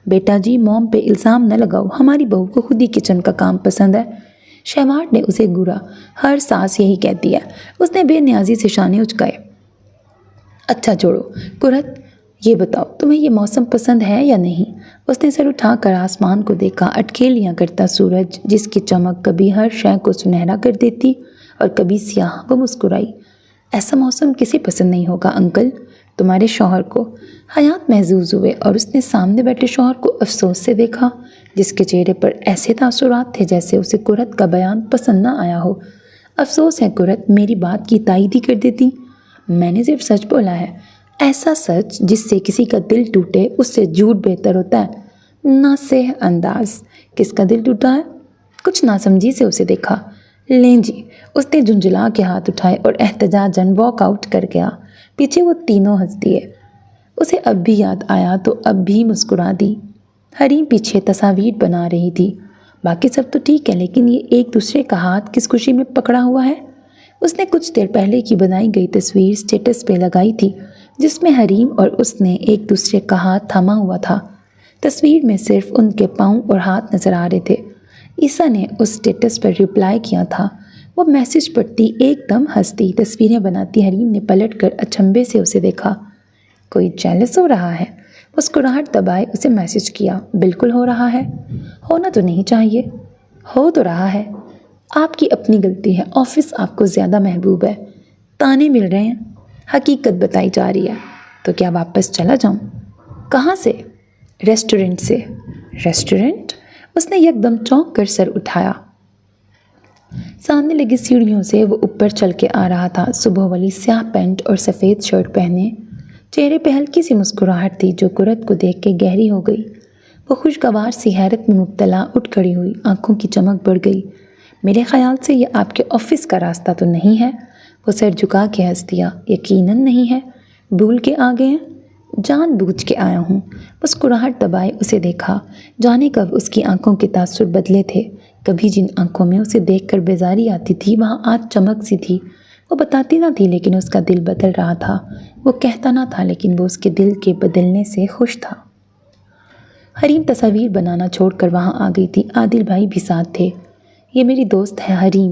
Speaker 1: بیٹا جی، موم پہ الزام نہ لگاؤ، ہماری بہو کو خود ہی کچن کا کام پسند ہے۔ شہوار نے اسے گھورا۔ ہر ساس یہی کہتی ہے۔ اس نے بے نیازی سے شانے اچکائے۔ اچھا چھوڑو قرت، یہ بتاؤ تمہیں یہ موسم پسند ہے یا نہیں؟ اس نے سر اٹھا کر آسمان کو دیکھا۔ اٹکھیلیاں کرتا سورج جس کی چمک کبھی ہر شے کو سنہرا کر دیتی اور کبھی سیاہ۔ وہ مسکرائی۔ ایسا موسم کسے پسند نہیں ہوگا انکل، تمہارے شوہر کو۔ حیات محظوظ ہوئے اور اس نے سامنے بیٹھے شوہر کو افسوس سے دیکھا، جس کے چہرے پر ایسے تاثرات تھے جیسے اسے قرت کا بیان پسند نہ آیا ہو۔ افسوس ہے قرت، میری بات کی تائید ہی کر دیتی۔ میں نے صرف سچ بولا ہے، ایسا سچ جس سے کسی کا دل ٹوٹے، اس سے جھوٹ بہتر ہوتا ہے۔ ناصح انداز۔ کس کا دل ٹوٹا ہے؟ کچھ ناسمجھی سے اسے دیکھا۔ لیں جی، اس نے جھنجھلا کے ہاتھ اٹھائے اور احتجاجاً واک آؤٹ کر گیا۔ پیچھے وہ تینوں ہنس دیے۔ اسے اب بھی یاد آیا تو اب بھی مسکرا دی۔ حریم پیچھے تصاویر بنا رہی تھی۔ باقی سب تو ٹھیک ہے، لیکن یہ ایک دوسرے کا ہاتھ کس خوشی میں پکڑا ہوا ہے؟ اس نے کچھ دیر پہلے کی بنائی گئی تصویر سٹیٹس پہ لگائی تھی، جس میں حریم اور اس نے ایک دوسرے کا ہاتھ تھاما ہوا تھا۔ تصویر میں صرف ان کے پاؤں اور ہاتھ نظر آ رہے تھے۔ عیسیٰ نے اس سٹیٹس پر ریپلائی کیا تھا۔ وہ میسج پڑھتی ایک دم ہنستی، تصویریں بناتی حریم نے پلٹ کر اچنبھے سے اسے دیکھا۔ کوئی جیلس ہو رہا ہے؟ مسکراہٹ دبائے اسے میسج کیا۔ بالکل ہو رہا ہے، ہونا تو نہیں چاہیے، ہو تو رہا ہے۔ آپ کی اپنی غلطی ہے، آفس آپ کو زیادہ محبوب ہے۔ تانے مل رہے ہیں، حقیقت بتائی جا رہی ہے۔ تو کیا واپس چلا جاؤں؟ کہاں سے؟ ریسٹورنٹ سے۔ ریسٹورنٹ؟ اس نے یکدم چونک کر سر اٹھایا۔ سامنے لگی سیڑھیوں سے وہ اوپر چل کے آ رہا تھا، صبح والی سیاہ پینٹ اور سفید شرٹ پہنے۔ چہرے پہ ہلکی سی مسکراہٹ تھی جو قرت کو دیکھ کے گہری ہو گئی۔ وہ خوشگوار سی حیرت میں مبتلا اٹھ کھڑی ہوئی، آنکھوں کی چمک بڑھ گئی۔ میرے خیال سے یہ آپ کے آفس کا راستہ تو نہیں ہے؟ وہ سر جھکا کے ہنس دیا۔ یقیناً نہیں ہے، بھول کے آ گئے ہیں؟ جان بوجھ کے آیا ہوں۔ مسکراہٹ دبائے اسے دیکھا۔ جانے کب اس کی آنکھوں کے تاثر بدلے تھے۔ کبھی جن آنکھوں میں اسے دیکھ کر بیزاری آتی تھی وہاں آج چمک سی تھی۔ وہ بتاتی نہ تھی لیکن اس کا دل بدل رہا تھا۔ وہ کہتا نہ تھا لیکن وہ اس کے دل کے بدلنے سے خوش تھا۔ حریم تصاویر بنانا چھوڑ کر وہاں آ گئی تھی۔ عادل بھائی بھی ساتھ تھے۔ یہ میری دوست ہے حریم،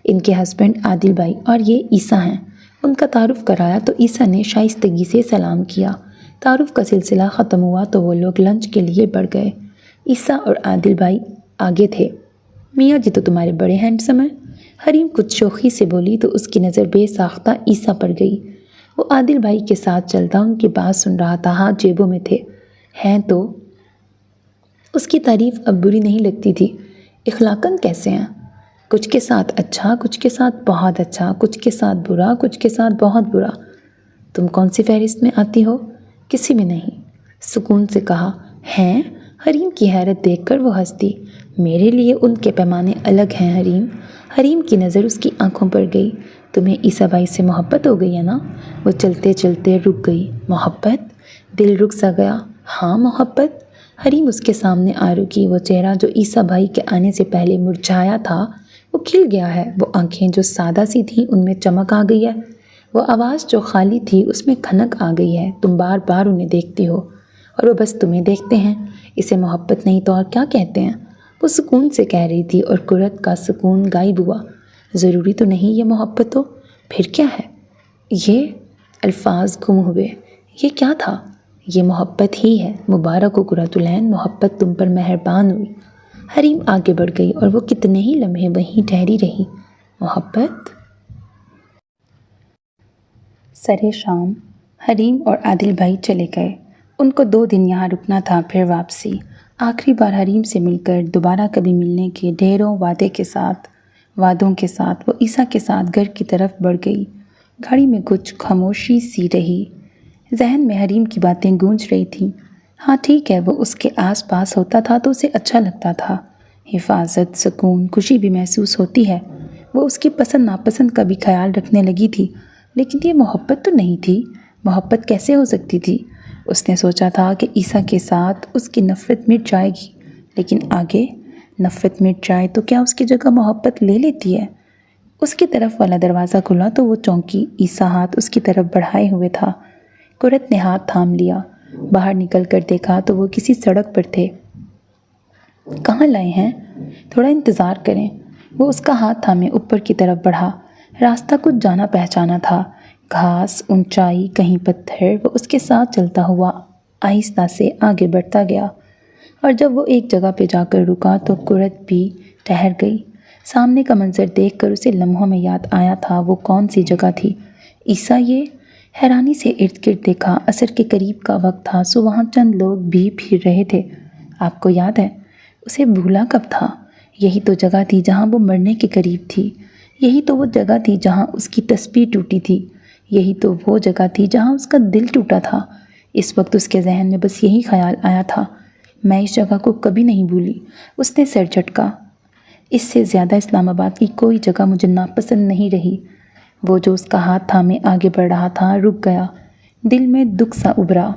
Speaker 1: ان کے ہسبینڈ عادل بھائی، اور یہ عیسیٰ ہیں۔ ان کا تعارف کرایا تو عیسیٰ نے شائستگی سے سلام کیا۔ تعارف کا سلسلہ ختم ہوا تو وہ لوگ لنچ کے لیے بڑھ گئے۔ عیسیٰ اور عادل بھائی آگے تھے۔ میاں جی تو تمہارے بڑے ہینڈسم ہیں، حریم کچھ شوخی سے بولی تو اس کی نظر بے ساختہ عیسیٰ پر گئی۔ وہ عادل بھائی کے ساتھ چلتا ان کی بات سن رہا تھا، ہاتھ جیبوں میں تھے۔ ہیں تو اس کی تعریف اب بری نہیں لگتی تھی۔ اخلاقاً کیسے ہیں؟ کچھ کے ساتھ اچھا، کچھ کے ساتھ بہت اچھا، کچھ کے ساتھ برا، کچھ کے ساتھ بہت برا۔ تم کون سی فہرست میں آتی ہو؟ کسی میں نہیں، سکون سے کہا۔ ہیں؟ حریم کی حیرت دیکھ کر وہ ہنس دی۔ میرے لیے ان کے پیمانے الگ ہیں حریم۔ حریم کی نظر اس کی آنکھوں پر گئی۔ تمہیں عیسیٰ بھائی سے محبت ہو گئی ہے نا؟ وہ چلتے چلتے رک گئی۔ محبت؟ دل رک سا گیا۔ ہاں محبت۔ حریم اس کے سامنے آ رکی۔ وہ چہرہ جو عیسیٰ بھائی کے آنے سے پہلے مرجھایا تھا وہ کھل گیا ہے۔ وہ آنکھیں جو سادہ سی تھیں ان میں چمک آ گئی ہے۔ وہ آواز جو خالی تھی اس میں کھنک آ گئی ہے۔ تم بار بار انہیں دیکھتی ہو اور وہ بس تمہیں دیکھتے ہیں۔ اسے محبت نہیں تو اور کیا کہتے ہیں؟ وہ سکون سے کہہ رہی تھی اور قرت کا سکون غائب ہوا۔ ضروری تو نہیں یہ محبت ہو، پھر کیا ہے؟ یہ الفاظ گم ہوئے۔ یہ کیا تھا؟ یہ محبت ہی ہے۔ مبارک ہو قرۃ العین، محبت تم پر مہربان ہوئی۔ حریم آگے بڑھ گئی اور وہ کتنے ہی لمحے وہیں ٹھہری رہی۔ محبت؟ سرے شام حریم اور عادل بھائی چلے گئے۔ ان کو 2 دن یہاں رکنا تھا، پھر واپسی۔ آخری بار حریم سے مل کر دوبارہ کبھی ملنے کے ڈھیروں وعدوں کے ساتھ وہ عیسیٰ کے ساتھ گھر کی طرف بڑھ گئی۔ گاڑی میں کچھ خاموشی سی رہی۔ ذہن میں حریم کی باتیں گونج رہی تھیں۔ ہاں ٹھیک ہے، وہ اس کے آس پاس ہوتا تھا تو اسے اچھا لگتا تھا۔ حفاظت، سکون، خوشی بھی محسوس ہوتی ہے۔ وہ اس کی پسند ناپسند کا بھی خیال رکھنے لگی تھی، لیکن یہ محبت تو نہیں تھی۔ محبت کیسے ہو سکتی تھی؟ اس نے سوچا تھا کہ عیسیٰ کے ساتھ اس کی نفرت مٹ جائے گی، لیکن آگے نفرت مٹ جائے تو کیا اس کی جگہ محبت لے لیتی ہے؟ اس کی طرف والا دروازہ کھلا تو وہ چونکی۔ عیسیٰ ہاتھ اس کی طرف بڑھائے ہوئے تھا۔ قرت نے ہاتھ تھام لیا۔ باہر نکل کر دیکھا تو وہ کسی سڑک پر تھے۔ کہاں لائے ہیں؟ تھوڑا انتظار کریں۔ وہ اس کا ہاتھ تھامے اوپر کی طرف بڑھا۔ راستہ کچھ جانا پہچانا تھا، گھاس، اونچائی، کہیں پتھر۔ وہ اس کے ساتھ چلتا ہوا آہستہ سے آگے بڑھتا گیا، اور جب وہ ایک جگہ پہ جا کر رکا تو قرت بھی ٹھہر گئی۔ سامنے کا منظر دیکھ کر اسے لمحوں میں یاد آیا تھا وہ کون سی جگہ تھی۔ عیسیٰ یہ حیرانی سے ارد گرد دیکھا۔ عصر کے قریب کا وقت تھا، سو وہاں چند لوگ بھی پھر رہے تھے۔ آپ کو یاد ہے؟ اسے بھولا کب تھا؟ یہی تو جگہ تھی جہاں وہ مرنے کے قریب تھی۔ یہی تو وہ جگہ تھی جہاں اس کی تسبیح ٹوٹی تھی۔ یہی تو وہ جگہ تھی جہاں اس کا دل ٹوٹا تھا۔ اس وقت اس کے ذہن میں بس یہی خیال آیا تھا، میں اس جگہ کو کبھی نہیں بھولی۔ اس نے سر جھٹکا۔ اس سے زیادہ اسلام آباد کی کوئی جگہ مجھے ناپسند نہیں رہی۔ وہ جو اس کا ہاتھ تھامے آگے بڑھ رہا تھا رک گیا۔ دل میں دکھ سا ابھرا۔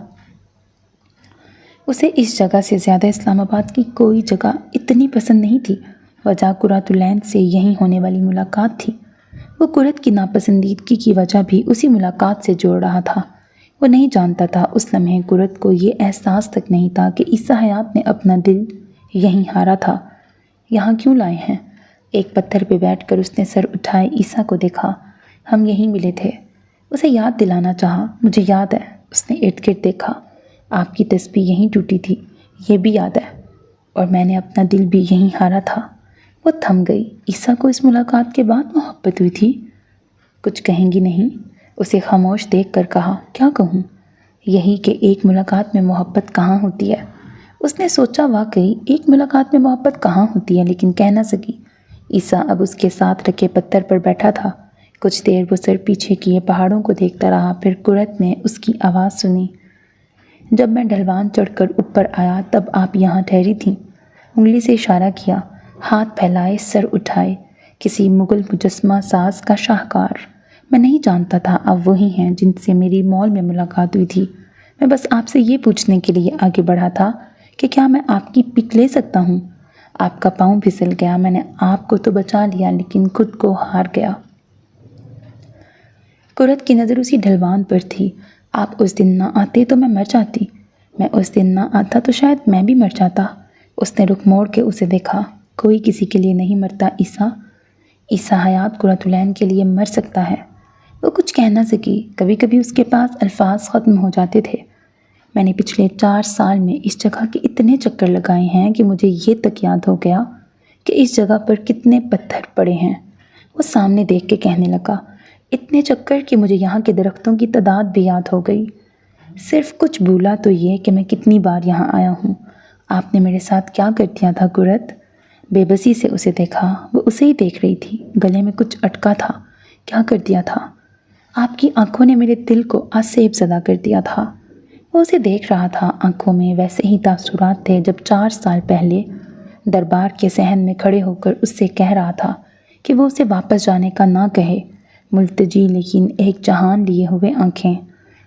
Speaker 1: اسے اس جگہ سے زیادہ اسلام آباد کی کوئی جگہ اتنی پسند نہیں تھی۔ وجہ قرۃ العین سے یہیں ہونے والی ملاقات تھی۔ وہ قرت کی ناپسندیدگی کی وجہ بھی اسی ملاقات سے جوڑ رہا تھا۔ وہ نہیں جانتا تھا اس لمحے قرت کو یہ احساس تک نہیں تھا کہ عیسیٰ حیات نے اپنا دل یہیں ہارا تھا۔ یہاں کیوں لائے ہیں؟ ایک پتھر پہ بیٹھ کر اس نے سر اٹھائے عیسیٰ کو دیکھا۔ ہم یہیں ملے تھے۔ اسے یاد دلانا چاہا۔ مجھے یاد ہے۔ اس نے ارد گرد دیکھا۔ آپ کی تسبیح یہیں ٹوٹی تھی، یہ بھی یاد ہے، اور میں نے اپنا دل بھی یہیں ہارا تھا۔ وہ تھم گئی۔ عیسیٰ کو اس ملاقات کے بعد محبت ہوئی تھی؟ کچھ کہیں گی نہیں؟ اسے خاموش دیکھ کر کہا۔ کیا کہوں؟ یہی کہ ایک ملاقات میں محبت کہاں ہوتی ہے۔ اس نے سوچا واقعی ایک ملاقات میں محبت کہاں ہوتی ہے، لیکن کہہ نہ سکی۔ عیسیٰ اب اس کے ساتھ رکھے پتھر پر بیٹھا تھا۔ کچھ دیر وہ سر پیچھے کیے پہاڑوں کو دیکھتا رہا، پھر قرت نے اس کی آواز سنی۔ جب میں ڈھلوان چڑھ کر اوپر آیا تب آپ یہاں ٹھہری تھیں۔ انگلی سے اشارہ کیا، ہاتھ پھیلائے، سر اٹھائے، کسی مغل مجسمہ ساز کا شاہکار۔ میں نہیں جانتا تھا آپ وہی ہیں جن سے میری مال میں ملاقات ہوئی تھی۔ میں بس آپ سے یہ پوچھنے کے لیے آگے بڑھا تھا کہ کیا میں آپ کی پک لے سکتا ہوں؟ آپ کا پاؤں پھسل گیا۔ میں نے آپ کو تو بچا لیا لیکن خود کو ہار گیا۔ قرت کی نظر اسی ڈھلوان پر تھی۔ آپ اس دن نہ آتے تو میں مر جاتی۔ میں اس دن نہ آتا تو شاید میں بھی مر جاتا۔ اس نے رخ موڑ کے اسے دیکھا۔ کوئی کسی کے لیے نہیں مرتا عیسیٰ۔ عیسیٰ حیات قرۃ العین کے لیے مر سکتا ہے۔ وہ کچھ کہہ نہ سکی۔ کبھی کبھی اس کے پاس الفاظ ختم ہو جاتے تھے۔ میں نے پچھلے 4 سال میں اس جگہ کے اتنے چکر لگائے ہیں کہ مجھے یہ تک یاد ہو گیا کہ اس جگہ پر کتنے پتھر پڑے ہیں۔ وہ سامنے دیکھ کے کہنے لگا، اتنے چکر کہ مجھے یہاں کے درختوں کی تعداد بھی یاد ہو گئی۔ صرف کچھ بھولا تو یہ کہ میں کتنی بار یہاں آیا ہوں۔ آپ نے میرے ساتھ کیا کر دیا تھا قرت؟ بے بسی سے اسے دیکھا۔ وہ اسے ہی دیکھ رہی تھی۔ گلے میں کچھ اٹکا تھا۔ کیا کر دیا تھا؟ آپ کی آنکھوں نے میرے دل کو آسیب زدہ کر دیا تھا۔ وہ اسے دیکھ رہا تھا۔ آنکھوں میں ویسے ہی تاثرات تھے جب 4 سال پہلے دربار کے صحن میں کھڑے ہو کر اس سے کہہ رہا تھا کہ وہ اسے واپس جانے کا نہ کہے۔ ملتجی لیکن ایک جہان لیے ہوئے آنکھیں۔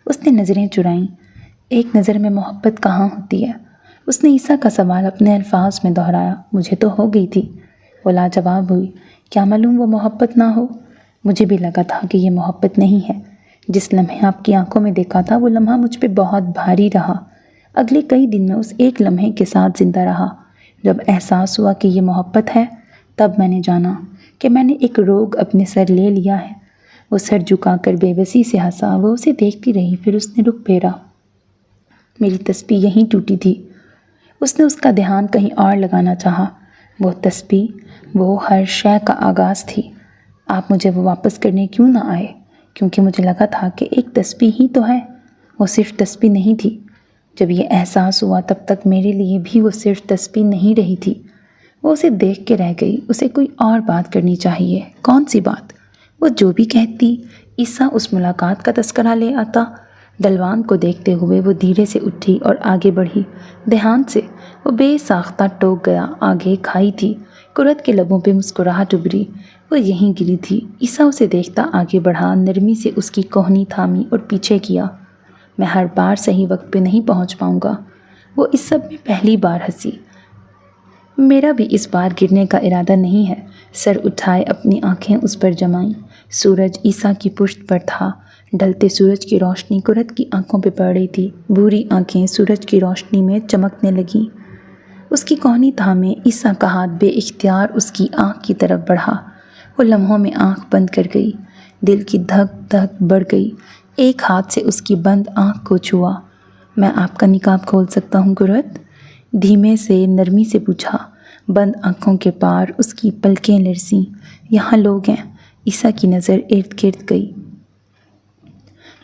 Speaker 1: اس نے نظریں چرائیں۔ ایک نظر میں محبت کہاں ہوتی ہے؟ اس نے عیسیٰ کا سوال اپنے الفاظ میں دہرایا۔ مجھے تو ہو گئی تھی۔ وہ لاجواب ہوئی۔ کیا معلوم وہ محبت نہ ہو؟ مجھے بھی لگا تھا کہ یہ محبت نہیں ہے۔ جس لمحے آپ کی آنکھوں میں دیکھا تھا وہ لمحہ مجھ پہ بہت بھاری رہا۔ اگلے کئی دن میں اس ایک لمحے کے ساتھ زندہ رہا۔ جب احساس ہوا کہ یہ محبت ہے تب میں نے جانا کہ میں نے ایک روگ اپنے سر لے لیا ہے۔ وہ سر جھکا کر بے بسی سے ہنسا۔ وہ اسے دیکھتی رہی، پھر اس نے رخ پھیرا۔ میری تسبیح یہیں ٹوٹی تھی۔ اس نے اس کا دھیان کہیں اور لگانا چاہا۔ وہ تسبیح، وہ ہر شے کا آغاز تھی۔ آپ مجھے وہ واپس کرنے کیوں نہ آئے؟ کیونکہ مجھے لگا تھا کہ ایک تسبیح ہی تو ہے۔ وہ صرف تسبیح نہیں تھی۔ جب یہ احساس ہوا تب تک میرے لیے بھی وہ صرف تسبیح نہیں رہی تھی۔ وہ اسے دیکھ کے رہ گئی۔ اسے کوئی اور بات کرنی چاہیے۔ کون سی بات؟ وہ جو بھی کہتی۔ عیسیٰ اس ملاقات کا تذکرہ لے آتا۔ ڈھلوان کو دیکھتے ہوئے وہ دھیرے سے اٹھی اور آگے بڑھی۔ دھیان سے وہ بے ساختہ ٹوک گیا۔ آگے کھائی تھی۔ قرت کے لبوں پہ مسکراہٹ ابھری۔ وہ یہیں گری تھی۔ عیسیٰ اسے دیکھتا آگے بڑھا، نرمی سے اس کی کوہنی تھامی اور پیچھے کیا۔ میں ہر بار صحیح وقت پہ نہیں پہنچ پاؤں گا۔ وہ اس سب میں پہلی بار ہنسی۔ میرا بھی اس بار گرنے کا ارادہ نہیں ہے۔ سر اٹھائے اپنی آنکھیں اس پر جمائیں۔ سورج عیسیٰ کی پشت پر تھا۔ ڈھلتے سورج کی روشنی قرۃ کی آنکھوں پہ پڑ رہی تھی۔ بھوری آنکھیں سورج کی روشنی میں چمکنے لگیں۔ اس کی کونی تھامے عیسیٰ کا ہاتھ بے اختیار اس کی آنکھ کی طرف بڑھا۔ وہ لمحوں میں آنکھ بند کر گئی۔ دل کی دھک دھک بڑھ گئی۔ ایک ہاتھ سے اس کی بند آنکھ کو چھوا۔ میں آپ کا نقاب کھول سکتا ہوں قرۃ؟ دھیمے سے نرمی سے پوچھا۔ بند آنکھوں کے پار اس کی پلکیں لرزیں۔ یہاں لوگ ہیں۔ عیسیٰ کی نظر ارد گرد گئی۔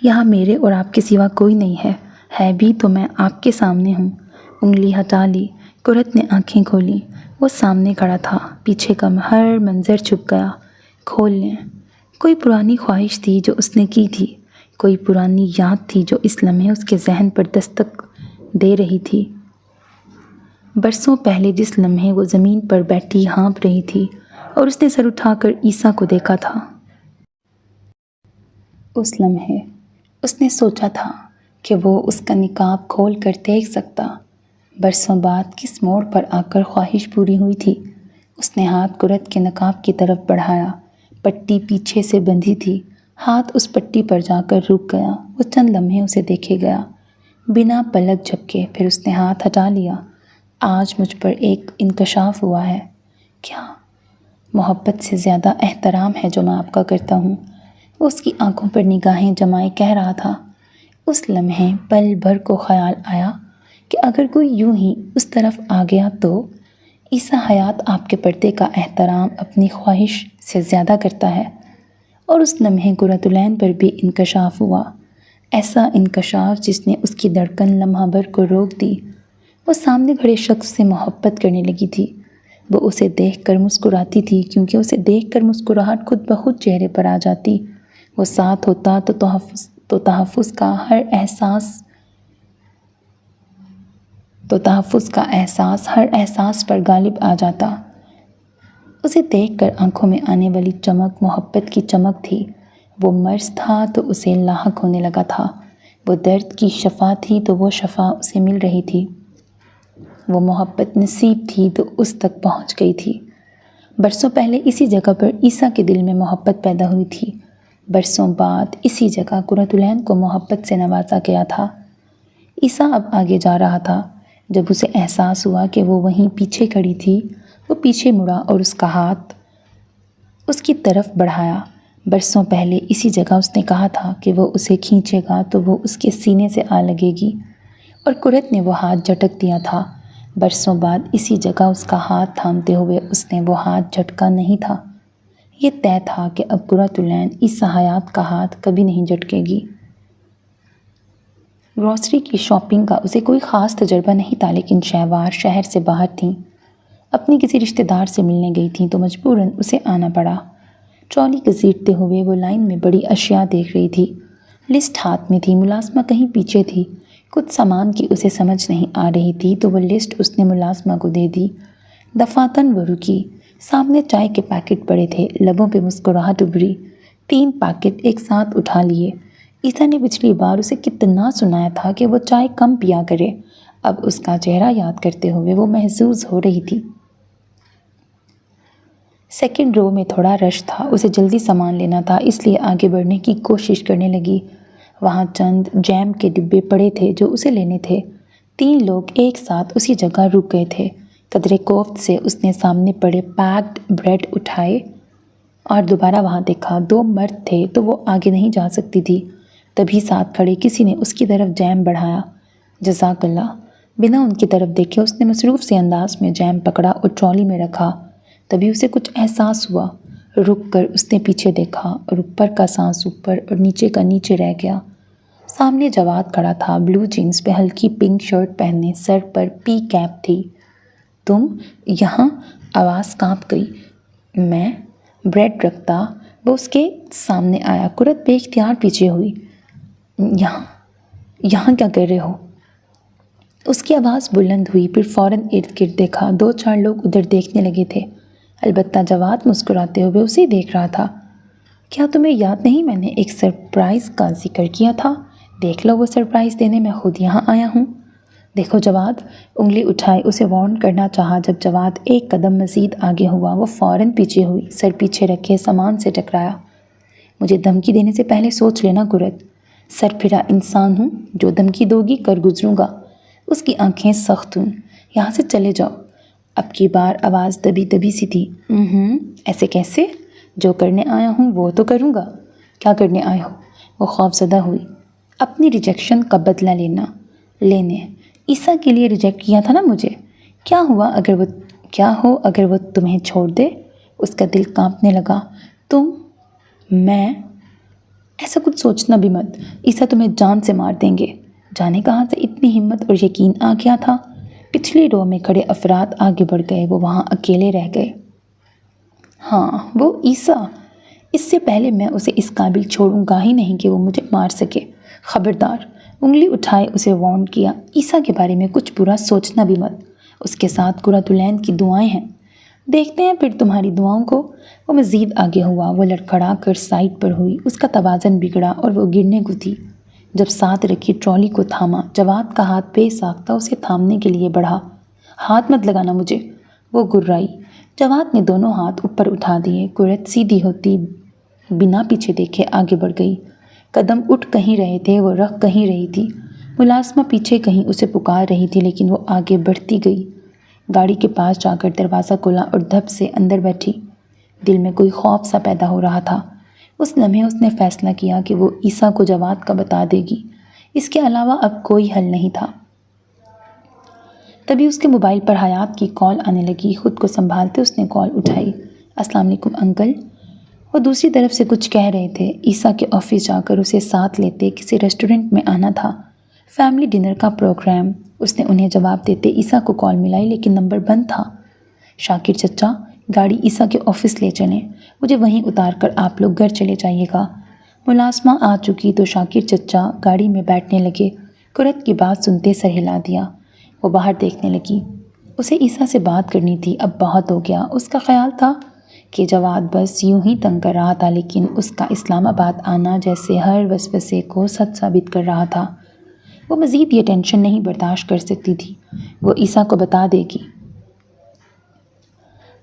Speaker 1: یہاں میرے اور آپ کے سوا کوئی نہیں ہے۔ ہے بھی تو میں آپ کے سامنے ہوں۔ انگلی ہٹا لی۔ قرۃ نے آنکھیں کھولیں۔ وہ سامنے کھڑا تھا۔ پیچھے کا ہر منظر چھپ گیا۔ کھول لیں۔ کوئی پرانی خواہش تھی جو اس نے کی تھی۔ کوئی پرانی یاد تھی جو اس لمحے اس کے ذہن پر دستک دے رہی تھی۔ برسوں پہلے جس لمحے وہ زمین پر بیٹھی ہانپ رہی تھی اور اس نے سر اٹھا کر عیسیٰ کو دیکھا تھا۔ اس لمحے اس نے سوچا تھا کہ وہ اس کا نقاب کھول کر دیکھ سکتا۔ برسوں بعد کس موڑ پر آ کر خواہش پوری ہوئی تھی۔ اس نے ہاتھ قرۃ کے نقاب کی طرف بڑھایا۔ پٹی پیچھے سے بندھی تھی۔ ہاتھ اس پٹی پر جا کر رک گیا۔ وہ چند لمحے اسے دیکھے گیا بنا پلک جھپکے، پھر اس نے ہاتھ ہٹا لیا۔ آج مجھ پر ایک انکشاف ہوا ہے۔ کیا؟ محبت سے زیادہ احترام ہے جو میں آپ کا کرتا ہوں۔ وہ اس کی آنکھوں پر نگاہیں جمائے کہہ رہا تھا۔ اس لمحے پل بھر کو خیال آیا کہ اگر کوئی یوں ہی اس طرف آ گیا تو عیسیٰ حیات آپ کے پردے کا احترام اپنی خواہش سے زیادہ کرتا ہے۔ اور اس لمحے قرۃالعین پر بھی انکشاف ہوا، ایسا انکشاف جس نے اس کی دھڑکن لمحہ بھر کو روک دی۔ وہ سامنے کھڑے شخص سے محبت کرنے لگی تھی۔ وہ اسے دیکھ کر مسکراتی تھی کیونکہ اسے دیکھ کر مسکراہٹ خود بخود چہرے پر آ جاتی۔ وہ ساتھ ہوتا تو تحفظ کا احساس ہر احساس پر غالب آ جاتا۔ اسے دیکھ کر آنکھوں میں آنے والی چمک محبت کی چمک تھی۔ وہ مرض تھا تو اسے لاحق ہونے لگا تھا۔ وہ درد کی شفا تھی تو وہ شفا اسے مل رہی تھی۔ وہ محبت نصیب تھی تو اس تک پہنچ گئی تھی۔ برسوں پہلے اسی جگہ پر عیسیٰ کے دل میں محبت پیدا ہوئی تھی۔ برسوں بعد اسی جگہ قرۃالعین کو محبت سے نوازا گیا تھا۔ عیسیٰ اب آگے جا رہا تھا۔ جب اسے احساس ہوا کہ وہ وہیں پیچھے کھڑی تھی، وہ پیچھے مڑا اور اس کا ہاتھ اس کی طرف بڑھایا۔ برسوں پہلے اسی جگہ اس نے کہا تھا کہ وہ اسے کھینچے گا تو وہ اس کے سینے سے آ لگے گی، اور قرۃ نے وہ ہاتھ جھٹک دیا تھا۔ برسوں بعد اسی جگہ اس کا ہاتھ تھامتے ہوئے اس نے وہ ہاتھ جھٹکا نہیں تھا۔ یہ طے تھا کہ اب قرۃالعین عیسیٰ حیات کا ہاتھ کبھی نہیں جھٹکے گی۔ گروسری کی شاپنگ کا اسے کوئی خاص تجربہ نہیں تھا، لیکن شہوار شہر سے باہر تھیں۔ اپنی کسی رشتہ دار سے ملنے گئی تھیں تو مجبوراً اسے آنا پڑا۔ ٹرالی گھسیٹتے ہوئے وہ لائن میں بڑی اشیاء دیکھ رہی تھی۔ لسٹ ہاتھ میں تھی، ملازمہ کہیں پیچھے تھی۔ کچھ سامان کی اسے سمجھ نہیں آ رہی تھی تو وہ لسٹ اس نے ملازمہ کو دے دی۔ دفعتاً وہ رکی۔ سامنے چائے کے پیکٹ پڑے تھے۔ لبوں پہ مسکراہٹ ابھری۔ 3 پیکٹ ایک ساتھ اٹھا لیے۔ عیسیٰ نے پچھلی بار اسے کتنا سنایا تھا کہ وہ چائے کم پیا کرے۔ اب اس کا چہرہ یاد کرتے ہوئے وہ محظوظ ہو رہی تھی۔ سیکنڈ رو میں تھوڑا رش تھا۔ اسے جلدی سامان لینا تھا، اس لیے آگے بڑھنے کی کوشش کرنے لگی۔ وہاں چند جیم کے ڈبے پڑے تھے جو اسے لینے تھے۔ 3 لوگ ایک ساتھ اسی جگہ رک گئے تھے۔ قدرے کوفت سے اس نے سامنے پڑے پیکڈ بریڈ اٹھائے اور دوبارہ وہاں دیکھا۔ 2 مرد تھے تو وہ آگے نہیں جا سکتی تھی۔ تبھی ساتھ کھڑے کسی نے اس کی طرف جیم بڑھایا۔ جزاک اللہ۔ بنا ان کی طرف دیکھے اس نے مصروف سے انداز میں جیم پکڑا اور ٹرالی میں رکھا۔ تبھی اسے کچھ احساس ہوا۔ رک کر اس نے پیچھے دیکھا اور اوپر کا سانس اوپر اور نیچے کا نیچے رہ گیا۔ سامنے جواد کھڑا تھا، بلو جینز پہ ہلکی پنک شرٹ پہنے، سر پر پی کیپ تھی۔ تم یہاں؟ آواز کانپ گئی۔ میں بریڈ رکھتا۔ وہ اس کے سامنے آیا۔ قرۃ بے اختیار پیچھے ہوئی۔ یہاں کیا کر رہے ہو؟ اس کی آواز بلند ہوئی، پھر فوراً ارد گرد دیکھا۔ 2-4 لوگ ادھر دیکھنے لگے تھے، البتہ جواد مسکراتے ہوئے اسے ہی دیکھ رہا تھا۔ کیا تمہیں یاد نہیں میں نے ایک سرپرائز کا ذکر کیا تھا؟ دیکھ لو وہ سرپرائز دینے میں خود یہاں آیا ہوں۔ دیکھو جواد، انگلی اٹھائے اسے وارن کرنا چاہا۔ جب جواد ایک قدم مزید آگے ہوا وہ فوراً پیچھے ہوئی، سر پیچھے رکھے سامان سے ٹکرایا۔ مجھے دھمکی دینے سے پہلے سوچ لینا قرت، سر پھرا انسان ہوں، جو دھمکی دوگی کر گزروں گا۔ اس کی آنکھیں سخت ہوں۔ یہاں سے چلے جاؤ۔ اب کی بار آواز دبی دبی سی تھی۔ ایسے کیسے؟ جو کرنے آیا ہوں وہ تو کروں گا۔ کیا کرنے آئے ہو؟ وہ خوف زدہ ہوئی۔ اپنی ریجیکشن کا بدلہ لینے عیسیٰ کے لیے ریجیکٹ کیا تھا نا مجھے۔ کیا ہو اگر وہ تمہیں چھوڑ دے؟ اس کا دل کانپنے لگا۔ میں ایسا کچھ سوچنا بھی مت، عیسیٰ تمہیں جان سے مار دیں گے۔ جانے کہاں سے اتنی ہمت اور یقین آ گیا تھا؟ پچھلی رو میں کھڑے افراد آگے بڑھ گئے، وہ وہاں اکیلے رہ گئے۔ ہاں وہ عیسیٰ، اس سے پہلے میں اسے اس قابل چھوڑوں گا ہی نہیں کہ وہ مجھے مار سکے۔ خبردار، انگلی اٹھائے اسے وارن کیا، عیسیٰ کے بارے میں کچھ برا سوچنا بھی مت۔ اس کے ساتھ قرۃ کی دعائیں ہیں، دیکھتے ہیں پھر تمہاری دعاؤں کو۔ وہ مزید آگے ہوا، وہ لڑکھڑا کر سائڈ پر ہوئی، اس کا توازن بگڑا اور وہ گرنے کو تھی۔ جب ساتھ رکھی ٹرالی کو تھاما، جواد کا ہاتھ بے ساختہ اسے تھامنے کے لیے بڑھا۔ ہاتھ مت لگانا مجھے، وہ گررائی۔ جواد نے دونوں ہاتھ اوپر اٹھا دیے۔ قرۃ سیدھی ہوتی بنا پیچھے دیکھے آگے بڑھ گئی۔ قدم اٹھ کہیں رہے تھے، وہ رکھ کہیں رہی تھی۔ ملازمہ پیچھے کہیں اسے پکار رہی تھی لیکن وہ آگے بڑھتی گئی۔ گاڑی کے پاس جا کر دروازہ کھولا اور دھپ سے اندر بیٹھی۔ دل میں کوئی خوف سا پیدا ہو رہا تھا۔ اس لمحے اس نے فیصلہ کیا کہ وہ عیسیٰ کو جواد کا بتا دے گی، اس کے علاوہ اب کوئی حل نہیں تھا۔ تبھی اس کے موبائل پر حیات کی کال آنے لگی۔ خود کو سنبھالتے اس نے کال اٹھائی۔ السلام علیکم انکل۔ وہ دوسری طرف سے کچھ کہہ رہے تھے۔ عیسیٰ کے آفس جا کر اسے ساتھ لیتے کسی ریسٹورنٹ میں آنا تھا، فیملی ڈنر کا پروگرام۔ اس نے انہیں جواب دیتے عیسیٰ کو کال ملائی لیکن نمبر بند تھا۔ شاکر چچا، گاڑی عیسیٰ کے آفس لے چلیں، مجھے وہیں اتار کر آپ لوگ گھر چلے جائیے گا۔ ملازمہ آ چکی تو شاکر چچا گاڑی میں بیٹھنے لگے۔ قرۃ کی بات سنتے سر ہلا دیا۔ وہ باہر دیکھنے لگی۔ اسے عیسیٰ سے بات کرنی تھی، اب بہت ہو گیا۔ اس کا خیال تھا کہ جواد بس یوں ہی تنگ کر رہا تھا، لیکن اس کا اسلام آباد آنا جیسے ہر وسوسے کو سچ ثابت کر رہا تھا۔ وہ مزید یہ ٹینشن نہیں برداشت کر سکتی تھی۔ وہ عیسیٰ کو بتا دے گی۔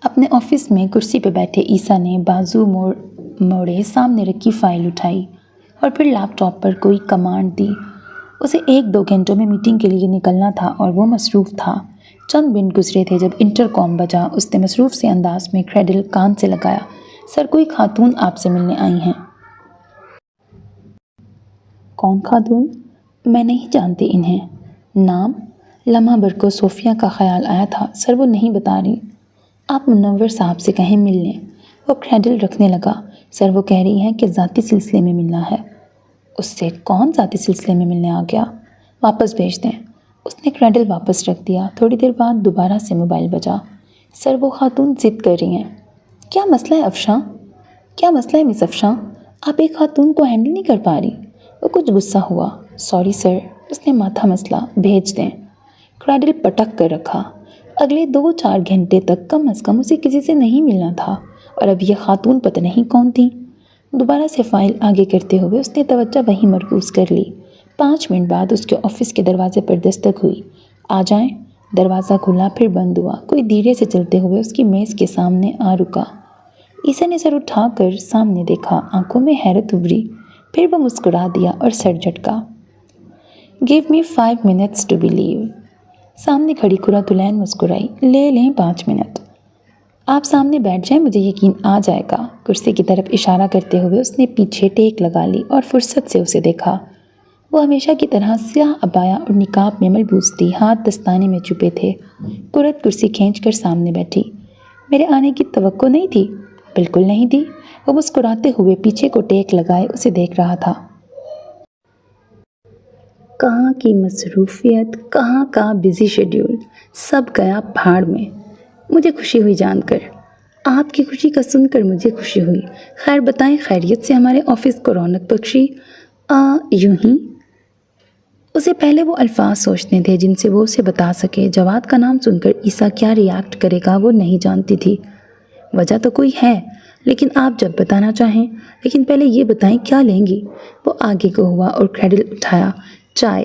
Speaker 1: اپنے آفس میں کرسی پہ بیٹھے عیسیٰ نے بازو موڑے سامنے رکھی فائل اٹھائی اور پھر لیپ ٹاپ پر کوئی کمانڈ دی۔ اسے 1-2 گھنٹوں میں میٹنگ کے لیے نکلنا تھا اور وہ مصروف تھا۔ چند منٹ گزرے تھے جب انٹر کام بجا۔ اس نے مصروف سے انداز میں کریڈل کان سے لگایا۔ سر، کوئی خاتون آپ سے ملنے آئی ہیں۔ کون خاتون؟ میں نہیں جانتی انہیں۔ نام؟ لمحہ بھر کو صوفیہ کا خیال آیا تھا۔ سر وہ نہیں بتا رہی۔ آپ منور صاحب سے کہیں مل لیں۔ وہ کریڈل رکھنے لگا۔ سر وہ کہہ رہی ہیں کہ ذاتی سلسلے میں ملنا ہے۔ اس سے کون ذاتی سلسلے میں ملنے آ گیا؟ واپس بھیج دیں۔ اس نے کریڈل واپس رکھ دیا۔ تھوڑی دیر بعد دوبارہ سے موبائل بجا۔ سر وہ خاتون ضد کر رہی ہیں۔ کیا مسئلہ ہے افشاں؟ کیا مسئلہ ہے مس افشاں؟ آپ ایک خاتون کو ہینڈل نہیں کر پا رہی؟ وہ کچھ غصہ ہوا۔ سوری سر، اس نے ماتھا مسلا۔ بھیج دیں۔ کریڈل پٹک کر رکھا۔ اگلے 2-4 گھنٹے تک کم از کم اسے کسی سے نہیں ملنا تھا، اور اب یہ خاتون پتہ نہیں کون تھی۔ دوبارہ سے فائل آگے کرتے ہوئے اس نے توجہ وہیں مرکوز کر لی۔ 5 منٹ بعد اس کے آفس کے دروازے پر دستک ہوئی۔ آ جائیں۔ دروازہ کھلا پھر بند ہوا۔ کوئی دھیرے سے چلتے ہوئے اس کی میز کے سامنے آ رکا۔ عیسیٰ نے سر اٹھا کر سامنے دیکھا۔ آنکھوں میں حیرت ابھری، پھر وہ مسکرا دیا اور سر جھٹکا۔ Give me 5 minutes to believe۔ سامنے کھڑی قرۃ مسکرائی۔ لے لیں 5 منٹ۔ آپ سامنے بیٹھ جائیں، مجھے یقین آ جائے گا۔ کرسی کی طرف اشارہ کرتے ہوئے اس نے پیچھے ٹیک لگا لی اور فرصت سے اسے دیکھا۔ وہ ہمیشہ کی طرح سیاہ عبایا اور نقاب میں ملبوس تھی، ہاتھ دستانے میں چھپے تھے۔ قرۃ کرسی کھینچ کر سامنے بیٹھی۔ میرے آنے کی توقع نہیں تھی؟ بالکل نہیں تھی۔ وہ مسکراتے ہوئے پیچھے کو ٹیک لگائے اسے دیکھ رہا تھا۔ کہاں کی مصروفیت، کہاں کا بزی شیڈیول، سب گیا بھاڑ میں۔ مجھے خوشی ہوئی جان کر، آپ کی خوشی کا سن کر مجھے خوشی ہوئی۔ خیر بتائیں، خیریت سے ہمارے آفس کو رونق بخشی؟ یوں ہی۔ اسے پہلے وہ الفاظ سوچنے تھے جن سے وہ اسے بتا سکے۔ جواد کا نام سن کر عیسیٰ کیا ریاکٹ کرے گا وہ نہیں جانتی تھی۔ وجہ تو کوئی ہے، لیکن آپ جب بتانا چاہیں۔ لیکن پہلے یہ بتائیں کیا لیں گی؟ وہ آگے کو ہوا اور کریڈل اٹھایا۔ چائے۔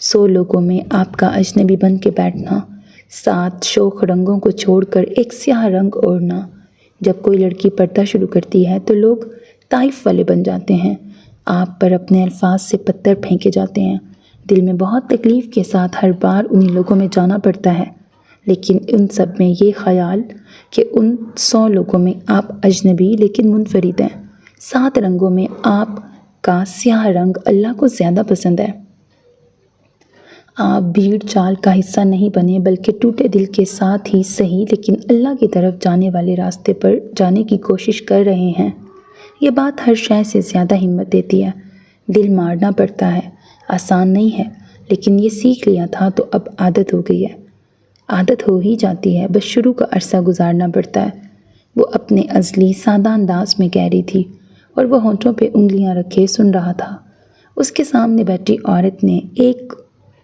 Speaker 1: 100 لوگوں میں آپ کا اجنبی بن کے بیٹھنا، 7 شوخ رنگوں کو چھوڑ کر ایک سیاہ رنگ اوڑھنا۔ جب کوئی لڑکی پردہ شروع کرتی ہے تو لوگ طائف والے بن جاتے ہیں، آپ پر اپنے الفاظ سے پتھر پھینکے جاتے ہیں۔ دل میں بہت تکلیف کے ساتھ ہر بار انہی لوگوں میں جانا پڑتا ہے، لیکن ان سب میں یہ خیال کہ ان 100 لوگوں میں آپ اجنبی لیکن منفرد ہیں۔ 7 رنگوں میں آپ کا سیاہ رنگ اللہ کو زیادہ پسند ہے۔ آپ بھیڑ چال کا حصہ نہیں بنے بلکہ ٹوٹے دل کے ساتھ ہی صحیح لیکن اللہ کی طرف جانے والے راستے پر جانے کی کوشش کر رہے ہیں۔ یہ بات ہر شے سے زیادہ ہمت دیتی ہے۔ دل مارنا پڑتا ہے، آسان نہیں ہے، لیکن یہ سیکھ لیا تھا تو اب عادت ہو گئی ہے۔ عادت ہو ہی جاتی ہے، بس شروع کا عرصہ گزارنا پڑتا ہے۔ وہ اپنے ازلی سادہ انداز میں کہہ رہی تھی اور وہ ہونٹوں پہ انگلیاں رکھے سن رہا تھا۔ اس کے سامنے بیٹھی عورت نے ایک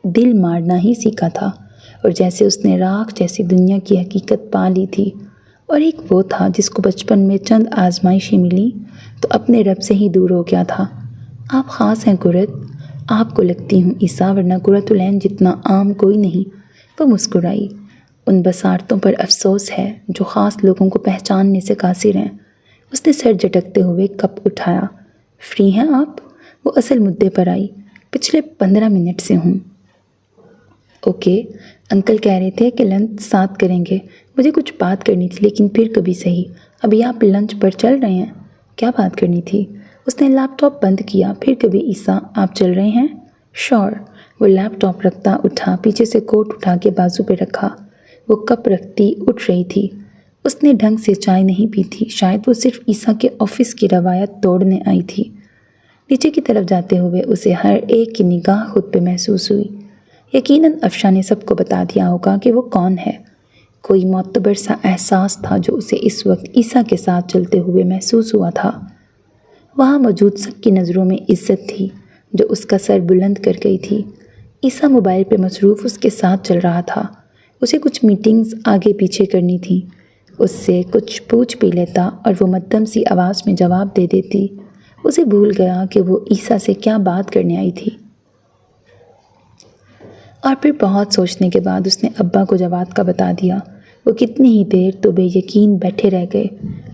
Speaker 1: دل مارنا ہی سیکھا تھا، اور جیسے اس نے راکھ جیسی دنیا کی حقیقت پا لی تھی، اور ایک وہ تھا جس کو بچپن میں چند آزمائشیں ملی تو اپنے رب سے ہی دور ہو گیا تھا۔ آپ خاص ہیں قرۃ، آپ کو لگتی ہوں عیسیٰ، ورنہ قرۃ العین جتنا عام کوئی نہیں۔ وہ مسکرائی۔ ان بصارتوں پر افسوس ہے جو خاص لوگوں کو پہچاننے سے قاصر ہیں۔ اس نے سر جھٹکتے ہوئے کپ اٹھایا۔ فری ہیں آپ؟ وہ اصل مدعے پر آئی۔ پچھلے 15 منٹ سے ہوں۔ اوکے، انکل کہہ رہے تھے کہ لنچ ساتھ کریں گے۔ مجھے کچھ بات کرنی تھی، لیکن پھر کبھی صحیح۔ ابھی آپ لنچ پر چل رہے ہیں؟ کیا بات کرنی تھی؟ اس نے لیپ ٹاپ بند کیا۔ پھر کبھی عیسیٰ، آپ چل رہے ہیں؟ شور۔ وہ لیپ ٹاپ رکھتا اٹھا، پیچھے سے کوٹ اٹھا کے بازو پہ رکھا۔ وہ کپ رکھتی اٹھ رہی تھی۔ اس نے ڈھنگ سے چائے نہیں پی تھی، شاید وہ صرف عیسیٰ کے آفس کی روایت توڑنے آئی تھی۔ نیچے کی طرف جاتے ہوئے اسے ہر ایک کی نگاہ خود پہ محسوس ہوئی۔ یقیناً افشا نے سب کو بتا دیا ہوگا کہ وہ کون ہے۔ کوئی معتبر سا احساس تھا جو اسے اس وقت عیسیٰ کے ساتھ چلتے ہوئے محسوس ہوا تھا۔ وہاں موجود سب کی نظروں میں عزت تھی جو اس کا سر بلند کر گئی تھی۔ عیسیٰ موبائل پہ مصروف اس کے ساتھ چل رہا تھا۔ اسے کچھ میٹنگز آگے پیچھے کرنی تھی۔ اس سے کچھ پوچھ بھی لیتا اور وہ مدھم سی آواز میں جواب دے دیتی۔ اسے بھول گیا کہ وہ عیسیٰ سے کیا بات کرنے آئی تھی۔ اور پھر بہت سوچنے کے بعد اس نے ابا کو جواد کا بتا دیا۔ وہ کتنی ہی دیر تو بے یقین بیٹھے رہ گئے۔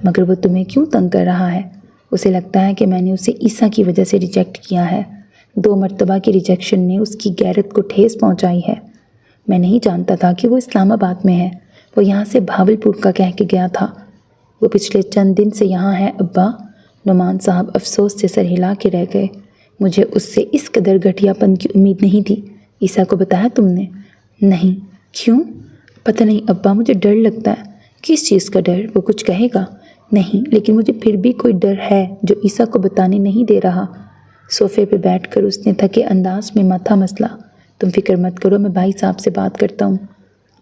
Speaker 1: مگر وہ تمہیں کیوں تنگ کر رہا ہے؟ اسے لگتا ہے کہ میں نے اسے عیسیٰ کی وجہ سے ریجیکٹ کیا ہے۔ 2 مرتبہ کی ریجیکشن نے اس کی غیرت کو ٹھیس پہنچائی ہے۔ میں نہیں جانتا تھا کہ وہ اسلام آباد میں ہے۔ وہ یہاں سے بھاولپور کا کہہ کے گیا تھا۔ وہ پچھلے چند دن سے یہاں ہے ابا۔ نعمان صاحب افسوس سے سر ہلا کے رہ گئے۔ مجھے اس سے اس قدر گھٹیا پن کی امید نہیں تھی۔ عیسیٰ کو بتایا تم نے؟ نہیں۔ کیوں؟ پتہ نہیں ابا، مجھے ڈر لگتا ہے۔ کس چیز کا ڈر؟ وہ کچھ کہے گا؟ نہیں، لیکن مجھے پھر بھی کوئی ڈر ہے جو عیسیٰ کو بتانے نہیں دے رہا۔ صوفے پہ بیٹھ کر اس نے تھکے انداز میں ماتھا مسلا۔ تم فکر مت کرو، میں بھائی صاحب سے بات کرتا ہوں۔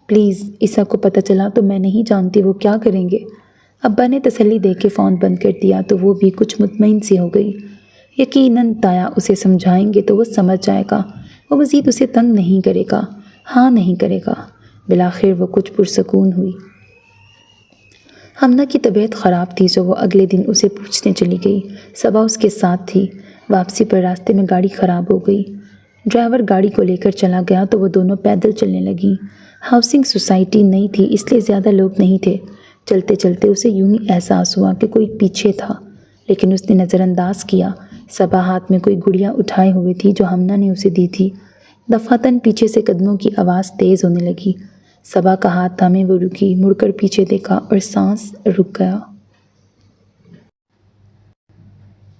Speaker 1: پلیز، عیسیٰ کو پتہ چلا تو میں نہیں جانتی وہ کیا کریں گے۔ ابا نے تسلی دے کے فون بند کر دیا تو وہ بھی کچھ مطمئن سی ہو گئی۔ یقیناً تایا اسے سمجھائیں گے تو وہ سمجھ جائے گا۔ وہ مزید اسے تنگ نہیں کرے گا، ہاں نہیں کرے گا۔ بالآخر وہ کچھ پرسکون ہوئی۔ حمنہ کی طبیعت خراب تھی سو وہ اگلے دن اسے پوچھنے چلی گئی۔ صبا اس کے ساتھ تھی۔ واپسی پر راستے میں گاڑی خراب ہو گئی۔ ڈرائیور گاڑی کو لے کر چلا گیا تو وہ دونوں پیدل چلنے لگیں۔ ہاؤسنگ سوسائٹی نئی تھی اس لیے زیادہ لوگ نہیں تھے۔ چلتے چلتے اسے یوں ہی احساس ہوا کہ کوئی پیچھے تھا، لیکن اس نے نظر انداز کیا۔ صبا ہاتھ میں کوئی گڑیا اٹھائے ہوئے تھی جو حمنہ نے اسے دی تھی۔ دفعتاً پیچھے سے قدموں کی آواز تیز ہونے لگی۔ صبا کا ہاتھ تھامے وہ رکی، مڑ کر پیچھے دیکھا اور سانس رک گیا۔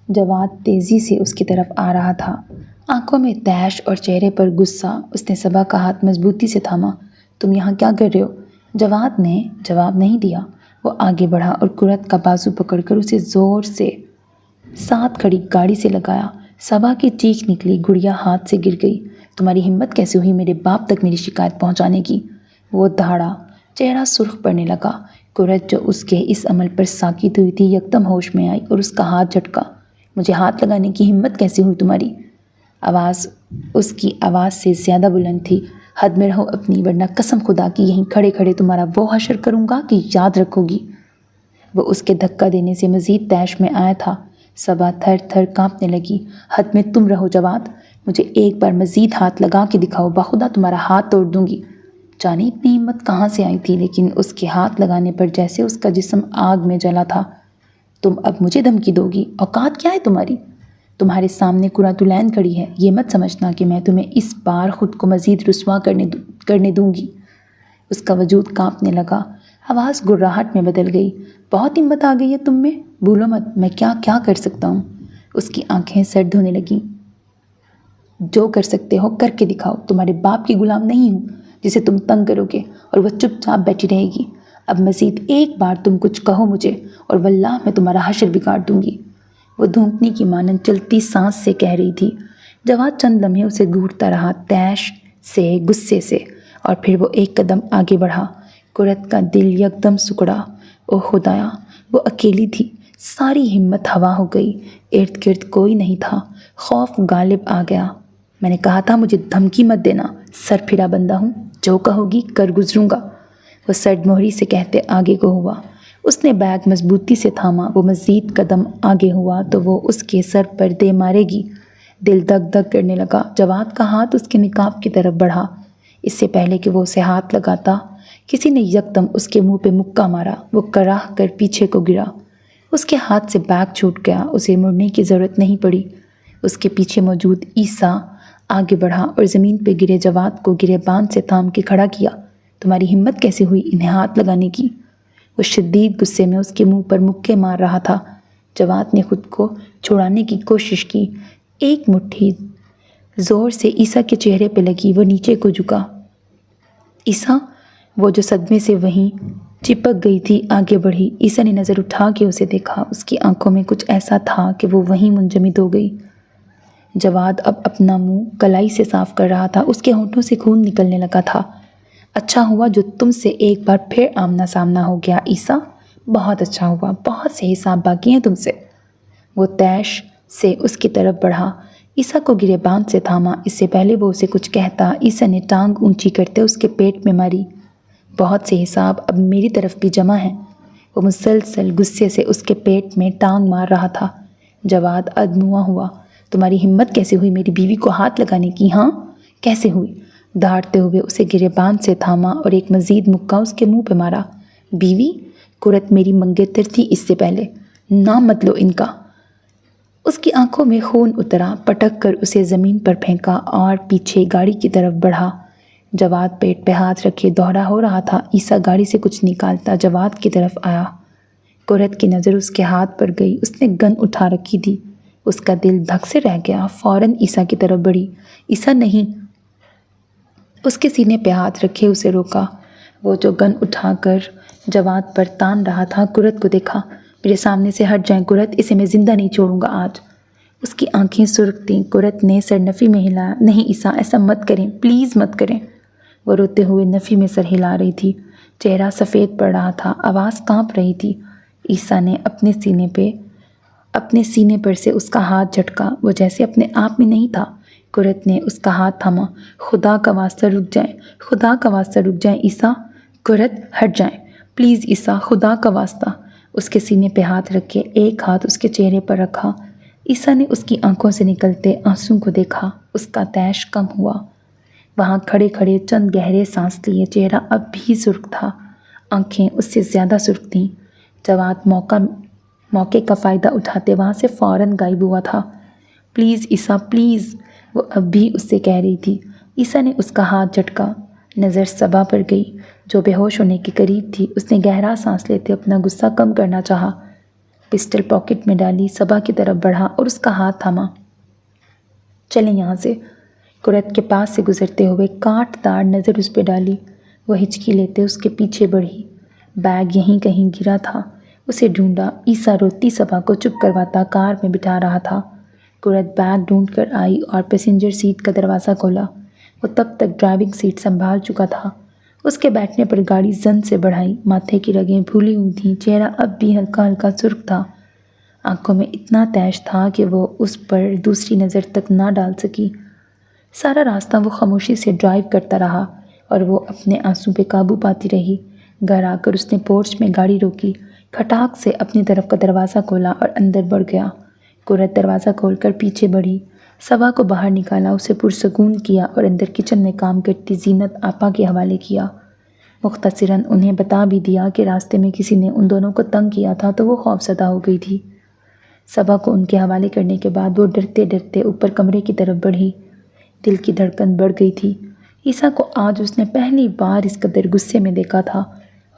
Speaker 1: جواد تیزی سے اس کی طرف آ رہا تھا، آنکھوں میں طیش اور چہرے پر غصہ۔ اس نے صبا کا ہاتھ مضبوطی سے تھاما۔ تم یہاں کیا کر رہے ہو؟ جواد نے جواب نہیں دیا۔ وہ آگے بڑھا اور قرۃ کا بازو پکڑ کر اسے زور سے ساتھ کھڑی گاڑی سے لگایا۔ صبا کی چیخ نکلی، گڑیا ہاتھ سے گر گئی۔ تمہاری ہمت کیسے ہوئی میرے باپ تک میری شکایت پہنچانے کی؟ وہ دھاڑا، چہرہ سرخ پڑنے لگا۔ قرۃ جو اس کے اس عمل پر ساکت ہوئی تھی یکدم ہوش میں آئی اور اس کا ہاتھ جھٹکا۔ مجھے ہاتھ لگانے کی ہمت کیسے ہوئی تمہاری؟ آواز اس کی آواز سے زیادہ بلند تھی۔ حد میں رہو اپنی، ورنہ قسم خدا کی یہیں کھڑے کھڑے تمہارا وہ حشر کروں گا کہ یاد رکھو گی۔ وہ اس کے دھکا دینے سے مزید طیش میں آیا تھا۔ صبا تھر تھر کانپنے لگی۔ حد میں تم رہو جواد، مجھے ایک بار مزید ہاتھ لگا کے دکھاؤ، بخدا تمہارا ہاتھ توڑ دوں گی۔ جانے اتنی ہمت کہاں سے آئی تھی، لیکن اس کے ہاتھ لگانے پر جیسے اس کا جسم آگ میں جلا تھا۔ تم اب مجھے دھمکی دو گی؟ اوقات کیا ہے تمہاری؟ تمہارے سامنے قرۃ العین کھڑی ہے، یہ مت سمجھنا کہ میں تمہیں اس بار خود کو مزید رسوا کرنے دوں گی۔ اس کا وجود کانپنے لگا، آواز گرراہٹ میں بدل گئی۔ بہت ہمت آ گئی ہے تم میں، بھولو مت میں کیا کیا کر سکتا ہوں۔ اس کی آنکھیں سرد ہونے لگیں۔ جو کر سکتے ہو کر کے دکھاؤ، تمہارے باپ کی غلام نہیں ہوں جسے تم تنگ کرو گے اور وہ چپ چاپ بیٹھی رہے گی۔ اب مزید ایک بار تم کچھ کہو مجھے اور واللہ میں تمہارا حشر بگاڑ دوں گی۔ وہ دھونکنے کی مانند چلتی سانس سے کہہ رہی تھی۔ جواد چند لمحے اسے گھورتا رہا، طیش سے، غصے سے، اور پھر وہ ایک قدم آگے بڑھا۔ قرۃ کا دل یکدم سکڑا۔ او خدایا، وہ اکیلی تھی، ساری ہمت ہوا ہو گئی، ارد گرد کوئی نہیں تھا۔ خوف غالب آ گیا۔ میں نے کہا تھا مجھے دھمکی مت دینا، سر پھرا بندہ ہوں، جو کہو گی کر گزروں گا۔ وہ سرد مہری سے کہتے آگے کو ہوا۔ اس نے بیگ مضبوطی سے تھاما۔ وہ مزید قدم آگے ہوا تو وہ اس کے سر پر دے مارے گی۔ دل دھک دھک کرنے لگا۔ جواد کا ہاتھ اس کے نقاب کی طرف بڑھا۔ اس سے پہلے کہ وہ اسے ہاتھ لگاتا، کسی نے یکدم اس کے منہ پہ مکہ مارا۔ وہ کراہ کر پیچھے کو گرا۔ اس کے ہاتھ سے بیگ چھوٹ گیا۔ اسے مڑنے کی ضرورت نہیں پڑی۔ اس کے پیچھے موجود عیسیٰ آگے بڑھا اور زمین پہ گرے جواد کو گریبان سے تھام کے کھڑا کیا۔ تمہاری ہمت کیسے ہوئی انہیں ہاتھ لگانے کی؟ وہ شدید غصے میں اس کے منہ پر مکے مار رہا تھا۔ جواد نے خود کو چھڑانے کی کوشش کی۔ ایک مٹھی زور سے عیسیٰ کے چہرے پہ لگی۔ وہ نیچے کو جھکا۔ عیسیٰ، وہ جو صدمے سے وہیں چپک گئی تھی، آگے بڑھی۔ عیسیٰ نے نظر اٹھا کے اسے دیکھا۔ اس کی آنکھوں میں کچھ ایسا تھا کہ وہ وہیں منجمد ہو گئی۔ جواد اب اپنا منہ کلائی سے صاف کر رہا تھا۔ اس کے ہونٹوں سے خون نکلنے لگا تھا۔ اچھا ہوا جو تم سے ایک بار پھر آمنا سامنا ہو گیا عیسیٰ، بہت اچھا ہوا، بہت سے حساب باقی ہیں تم سے۔ وہ طیش سے اس کی طرف بڑھا، عیسیٰ کو گریبان سے تھاما۔ اس سے پہلے وہ اسے کچھ کہتا، عیسیٰ نے ٹانگ اونچی کرتے اس کے پیٹ میں ماری۔ بہت سے حساب اب میری طرف بھی جمع ہیں۔ وہ مسلسل غصے سے اس کے پیٹ میں ٹانگ مار رہا تھا۔ جواد ادموا ہوا۔ تمہاری ہمت کیسے ہوئی میری بیوی کو ہاتھ لگانے کی؟ ہاں کیسے ہوئی؟ دھاڑتے ہوئے اسے گریبان سے تھاما اور ایک مزید مکہ اس کے منہ پہ مارا۔ بیوی؟ قرۃ میری منگیتر تھی اس سے پہلے، نام مت لو ان کا۔ اس کی آنکھوں میں خون اترا، پٹک کر اسے زمین پر پھینکا اور پیچھے گاڑی کی طرف بڑھا۔ جواد پیٹ پہ ہاتھ رکھے دوہرا ہو رہا تھا۔ عیسیٰ گاڑی سے کچھ نکالتا جواد کی طرف آیا۔ قرۃ کی نظر اس کے ہاتھ پر گئی۔ اس نے گن اٹھا رکھی تھی۔ اس کا دل دھک سے رہ گیا۔ فوراً عیسیٰ کی طرف بڑھی۔ عیسیٰ نہیں! اس کے سینے پہ ہاتھ رکھے اسے روکا۔ وہ جو گن اٹھا کر جواد پر تان رہا تھا، قرۃ کو دیکھا۔ میرے سامنے سے ہٹ جائیں قرۃ، اسے میں زندہ نہیں چھوڑوں گا آج۔ اس کی آنکھیں سرخ تھیں۔ قرۃ نے سر نفی میں ہلایا۔ نہیں عیسیٰ، ایسا مت کریں، پلیز مت کریں۔ وہ روتے ہوئے نفی میں سر ہلا رہی تھی۔ چہرہ سفید پڑ رہا تھا، آواز کانپ رہی تھی۔ عیسیٰ نے اپنے سینے پر سے اس کا ہاتھ جھٹکا۔ وہ جیسے اپنے آپ میں نہیں تھا۔ قرۃ نے اس کا ہاتھ تھاما۔ خدا کا واسطہ رک جائیں، خدا کا واسطہ رک جائیں عیسیٰ۔ قرۃ ہٹ جائیں پلیز عیسیٰ، خدا کا واسطہ۔ اس کے سینے پہ ہاتھ رکھ کے ایک ہاتھ اس کے چہرے پر رکھا۔ عیسیٰ نے اس کی آنکھوں سے نکلتے آنسوں کو دیکھا۔ اس کا طیش کم ہوا۔ وہاں کھڑے کھڑے چند گہرے سانس لیے۔ چہرہ اب بھی سرخ تھا، آنکھیں اس سے زیادہ سرخ تھیں۔ جواد موقع کا فائدہ اٹھاتے وہاں سے فوراً غائب ہوا تھا۔ پلیز عیسیٰ پلیز، وہ اب بھی اس سے کہہ رہی تھی۔ عیسیٰ نے اس کا ہاتھ جھٹکا۔ نظر صبا پر گئی جو بے ہوش ہونے کے قریب تھی۔ اس نے گہرا سانس لیتے اپنا غصہ کم کرنا چاہا۔ پسٹل پاکٹ میں ڈالی، صبا کی طرف بڑھا اور اس کا ہاتھ تھاما۔ چلیں یہاں سے۔ قرۃ کے پاس سے گزرتے ہوئے کاٹ دار نظر اس پہ ڈالی۔ وہ ہچکی لیتے اس کے پیچھے بڑھی۔ بیگ یہیں کہیں گرا تھا، اسے ڈھونڈا۔ عیسیٰ روتی صبا کو چپ کرواتا کار میں بٹھا رہا تھا۔ قرۃ بیگ ڈھونڈ کر آئی اور پیسنجر سیٹ کا دروازہ کھولا۔ وہ تب تک ڈرائیونگ سیٹ سنبھال چکا تھا۔ اس کے بیٹھنے پر گاڑی زن سے بڑھائی۔ ماتھے کی رگیں پھولی ہوئی تھیں، چہرہ اب بھی ہلکا ہلکا سرخ تھا۔ آنکھوں میں اتنا طیش تھا کہ وہ اس پر دوسری نظر تک نہ ڈال سکی۔ سارا راستہ وہ خاموشی سے ڈرائیو کرتا رہا اور وہ اپنے آنسوں پہ قابو پاتی رہی۔ گھر آ کر اس نے پورچ میں گاڑی روکی، کھٹاک سے اپنی طرف کا دروازہ کھولا اور اندر بڑھ گیا۔ قرت دروازہ کھول کر پیچھے بڑھی، صبا کو باہر نکالا، اسے پرسکون کیا اور اندر کچن میں کام کرتی زینت آپا کے حوالے کیا۔ مختصراً انہیں بتا بھی دیا کہ راستے میں کسی نے ان دونوں کو تنگ کیا تھا تو وہ خوفزدہ ہو گئی تھی۔ صبا کو ان کے حوالے کرنے کے بعد وہ ڈرتے ڈرتے اوپر کمرے کی طرف بڑھی۔ دل کی دھڑکن بڑھ گئی تھی۔ عیسیٰ کو آج اس نے پہلی بار اس قدر غصے میں دیکھا تھا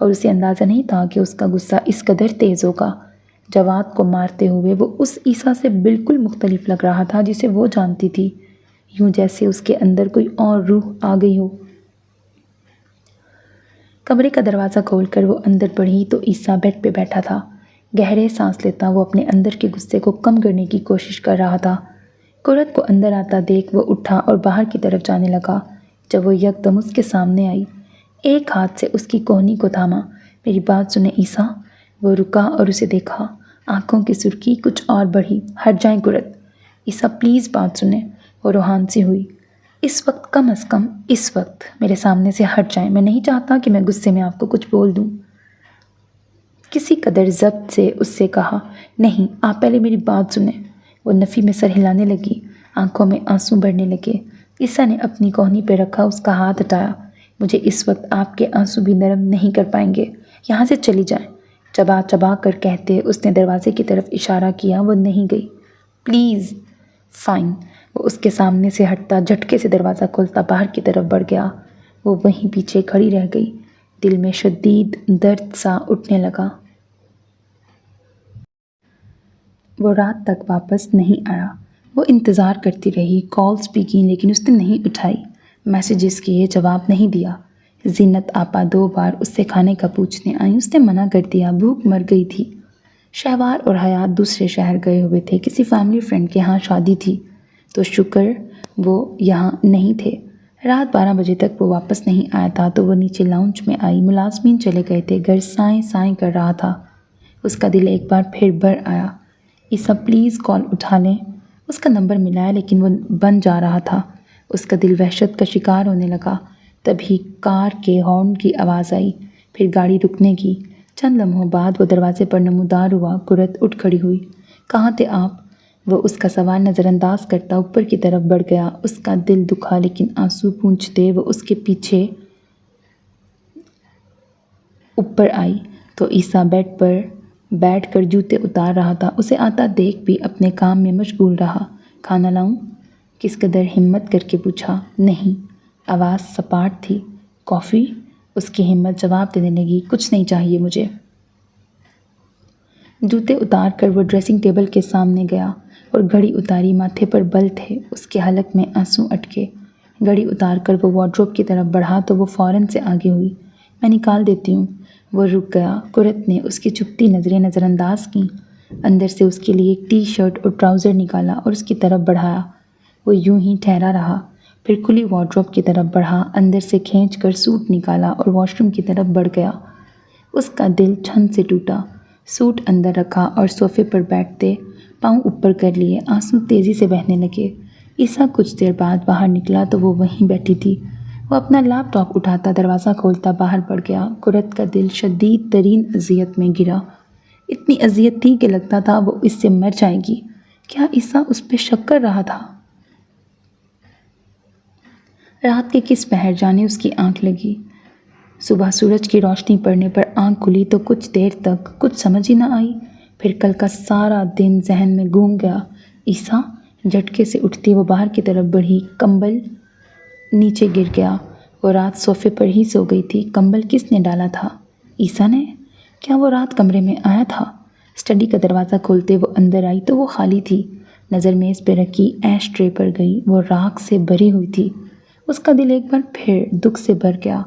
Speaker 1: اور اسے اندازہ نہیں تھا کہ اس کا غصہ اس قدر تیز ہوگا۔ جواد کو مارتے ہوئے وہ اس عیسیٰ سے بالکل مختلف لگ رہا تھا جسے وہ جانتی تھی، یوں جیسے اس کے اندر کوئی اور روح آ گئی ہو۔ کمرے کا دروازہ کھول کر وہ اندر بڑھی تو عیسیٰ بیڈ پہ بیٹھا تھا۔ گہرے سانس لیتا وہ اپنے اندر کے غصے کو کم کرنے کی کوشش کر رہا تھا۔ قرت کو اندر آتا دیکھ وہ اٹھا اور باہر کی طرف جانے لگا۔ جب وہ یکدم اس کے سامنے آئی، ایک ہاتھ سے اس کی کوہنی کو تھاما۔ میری بات سنیں عیسیٰ۔ وہ رکا اور اسے دیکھا، آنکھوں کی سرخی کچھ اور بڑھی۔ ہٹ جائیں قرت۔ عیسیٰ پلیز بات سنیں۔ وہ روحان سی ہوئی، اس وقت کم از کم اس وقت میرے سامنے سے ہٹ جائیں، میں نہیں چاہتا کہ میں غصے میں آپ کو کچھ بول دوں۔ کسی قدر ضبط سے اس سے کہا، نہیں آپ پہلے میری بات سنیں۔ وہ نفی میں سر ہلانے لگی، آنکھوں میں آنسو بھرنے لگے۔ عیسیٰ نے اپنی کوہنی پہ رکھا اس کا ہاتھ ہٹایا۔ مجھے اس وقت آپ کے آنسو بھی نرم نہیں کر پائیں گے، یہاں سے چلی جائیں۔ چبا چبا کر کہتے اس نے دروازے کی طرف اشارہ کیا۔ وہ نہیں گئی۔ پلیز۔ فائن۔ وہ اس کے سامنے سے ہٹتا جھٹکے سے دروازہ کھولتا باہر کی طرف بڑھ گیا۔ وہ وہیں پیچھے کھڑی رہ گئی، دل میں شدید درد سا اٹھنے لگا۔ وہ رات تک واپس نہیں آیا۔ وہ انتظار کرتی رہی، کالز بھی کیں لیکن اس نے نہیں اٹھائی، میسیجز کیے جواب نہیں دیا۔ زینت آپا 2 بار اس سے کھانے کا پوچھنے آئیں، اس نے منع کر دیا، بھوک مر گئی تھی۔ شہوار اور حیات دوسرے شہر گئے ہوئے تھے، کسی فیملی فرینڈ کے ہاں شادی تھی تو شکر وہ یہاں نہیں تھے۔ رات 12 بجے تک وہ واپس نہیں آیا تھا تو وہ نیچے لاؤنج میں آئی۔ ملازمین چلے گئے تھے، گھر سائیں سائیں کر رہا تھا۔ اس کا دل ایک بار پھر بھر آیا۔ عیسیٰ پلیز کال اٹھا لیں۔ اس کا نمبر ملایا لیکن وہ بند جا رہا تھا۔ اس کا دل وحشت کا شکار ہونے لگا۔ تبھی کار کے ہارن کی آواز آئی، پھر گاڑی رکنے کی۔ چند لمحوں بعد وہ دروازے پر نمودار ہوا۔ قرت اٹھ کھڑی ہوئی۔ کہاں تھے آپ؟ وہ اس کا سوال نظر انداز کرتا اوپر کی طرف بڑھ گیا۔ اس کا دل دکھا لیکن آنسو پونچھتے وہ اس کے پیچھے اوپر آئی تو عیسیٰ بیڈ پر بیٹھ کر جوتے اتار رہا تھا۔ اسے آتا دیکھ بھی اپنے کام میں مشغول رہا۔ کھانا لاؤں؟ کس قدر ہمت کر کے پوچھا۔ نہیں۔ آواز سپاٹ تھی۔ کافی؟ اس کی ہمت جواب دینے لگی، کچھ نہیں چاہیے مجھے۔ جوتے اتار کر وہ ڈریسنگ ٹیبل کے سامنے گیا اور گھڑی اتاری، ماتھے پر بل تھے، اس کے حلق میں آنسو اٹکے۔ گھڑی اتار کر وہ وارڈروب کی طرف بڑھا تو وہ فوراً سے آگے ہوئی۔ میں نکال دیتی ہوں۔ وہ رک گیا۔ قرت نے اس کی چپتی نظریں نظر انداز کیں، اندر سے اس کے لیے ایک ٹی شرٹ اور ٹراؤزر نکالا اور اس کی طرف بڑھایا۔ وہ یوں ہی ٹھہرا رہا، پھر کھلی وارڈروب کی طرف بڑھا، اندر سے کھینچ کر سوٹ نکالا اور واش روم کی طرف بڑھ گیا۔ اس کا دل چھن سے ٹوٹا۔ سوٹ اندر رکھا اور صوفے پر بیٹھتے پاؤں اوپر کر لیے، آنسو تیزی سے بہنے لگے۔ عیسیٰ کچھ دیر بعد باہر نکلا تو وہ وہیں بیٹھی تھی۔ وہ اپنا لیپ ٹاپ اٹھاتا دروازہ کھولتا باہر بڑھ گیا۔ قرت کا دل شدید ترین اذیت میں گرا۔ اتنی اذیت تھی کہ لگتا تھا وہ اس سے مر جائے گی۔ کیا عیسیٰ اس پہ شک کر رہا تھا؟ رات کے کس پہر جانے اس کی آنکھ لگی۔ صبح سورج کی روشنی پڑنے پر آنکھ کھلی تو کچھ دیر تک کچھ سمجھ ہی نہ آئی، پھر کل کا سارا دن ذہن میں گھوم گیا۔ عیسیٰ؟ جھٹکے سے اٹھتی وہ باہر کی طرف بڑھی، کمبل نیچے گر گیا۔ وہ رات صوفے پر ہی سو گئی تھی۔ کمبل کس نے ڈالا تھا؟ عیسیٰ نے؟ کیا وہ رات کمرے میں آیا تھا؟ اسٹڈی کا دروازہ کھولتے وہ اندر آئی تو وہ خالی تھی۔ نظر میز پہ رکھی ایش ٹرے پر گئی، وہ راکھ سے بھری ہوئی تھی۔ اس کا دل ایک بار پھر دکھ سے بھر گیا۔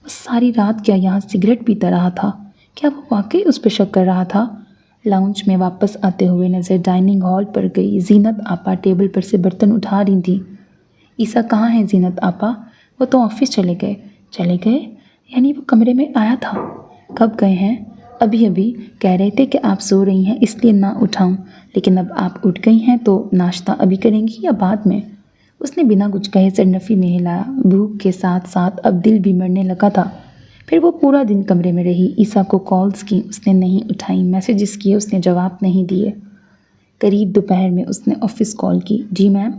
Speaker 1: وہ ساری رات کیا یہاں سگریٹ پیتا رہا تھا؟ کیا وہ واقعی اس پہ شک کر رہا تھا؟ لاؤنج میں واپس آتے ہوئے نظر ڈائننگ ہال پر گئی۔ زینت آپا ٹیبل پر سے برتن اٹھا رہی تھیں۔ عیسیٰ کہاں ہیں زینت آپا؟ وہ تو آفس چلے گئے۔ چلے گئے؟ یعنی وہ کمرے میں آیا تھا؟ کب گئے ہیں؟ ابھی کہہ رہے تھے کہ آپ سو رہی ہیں اس لیے نہ اٹھاؤں، لیکن اب آپ اٹھ گئی ہیں تو ناشتہ ابھی کریں گی یا بعد میں؟ اس نے بنا کچھ کہے سر نفی میں ہلایا۔ بھوک کے ساتھ ساتھ اب دل بھی مرنے لگا تھا۔ پھر وہ پورا دن کمرے میں رہی۔ عیسیٰ کو کالز کی، اس نے نہیں اٹھائیں، میسیجز کیے، اس نے جواب نہیں دیے۔ قریب دوپہر میں اس نے آفس کال کی۔ جی میم،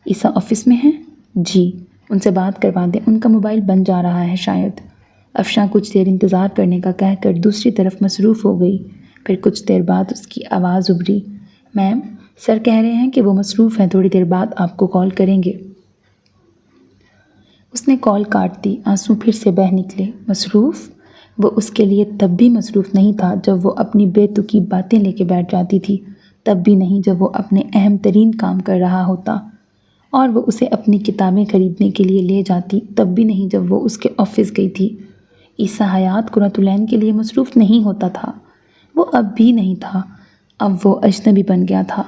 Speaker 1: عیسیٰ آفس میں ہیں؟ جی، ان سے بات کروا دیں، ان کا موبائل بند جا رہا ہے شاید۔ افشاں کچھ دیر انتظار کرنے کا کہہ کر دوسری طرف مصروف ہو گئی۔ پھر کچھ دیر بعد اس کی آواز ابھری، میم سر کہہ رہے ہیں کہ وہ مصروف ہیں، تھوڑی دیر بعد آپ کو کال کریں گے۔ اس نے کال کاٹ دی، آنسو پھر سے بہہ نکلے۔ مصروف؟ وہ اس کے لیے تب بھی مصروف نہیں تھا جب وہ اپنی بے تکی باتیں لے کے بیٹھ جاتی تھی، تب بھی نہیں جب وہ اپنے اہم ترین کام کر رہا ہوتا، اور وہ اسے اپنی کتابیں خریدنے کے لیے لے جاتی، تب بھی نہیں جب وہ اس کے آفس گئی تھی۔ عیسیٰ حیات قرۃ العین کے لیے مصروف نہیں ہوتا تھا، وہ اب بھی نہیں تھا، اب وہ اجنبی بن گیا تھا۔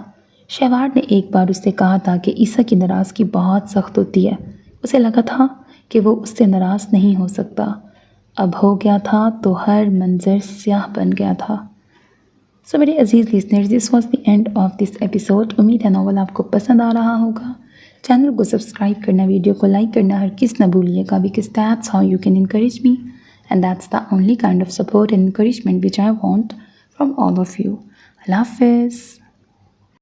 Speaker 1: شہوار نے ایک بار اس سے کہا تھا کہ عیسیٰ کی ناراضگی بہت سخت ہوتی ہے، اسے لگا تھا کہ وہ اس سے ناراض نہیں ہو سکتا، اب ہو گیا تھا تو ہر منظر سیاہ بن گیا تھا۔ سو میرے عزیز listeners, this was the end of this episode. امید ہے ناول آپ کو پسند آ رہا ہوگا۔ چینل کو سبسکرائب کرنا، ویڈیو کو لائک کرنا ہرگز نہ بھولیے گا، because that's how you can encourage me and that's the only kind of support and encouragement which I want from all of you. اللہ حافظ۔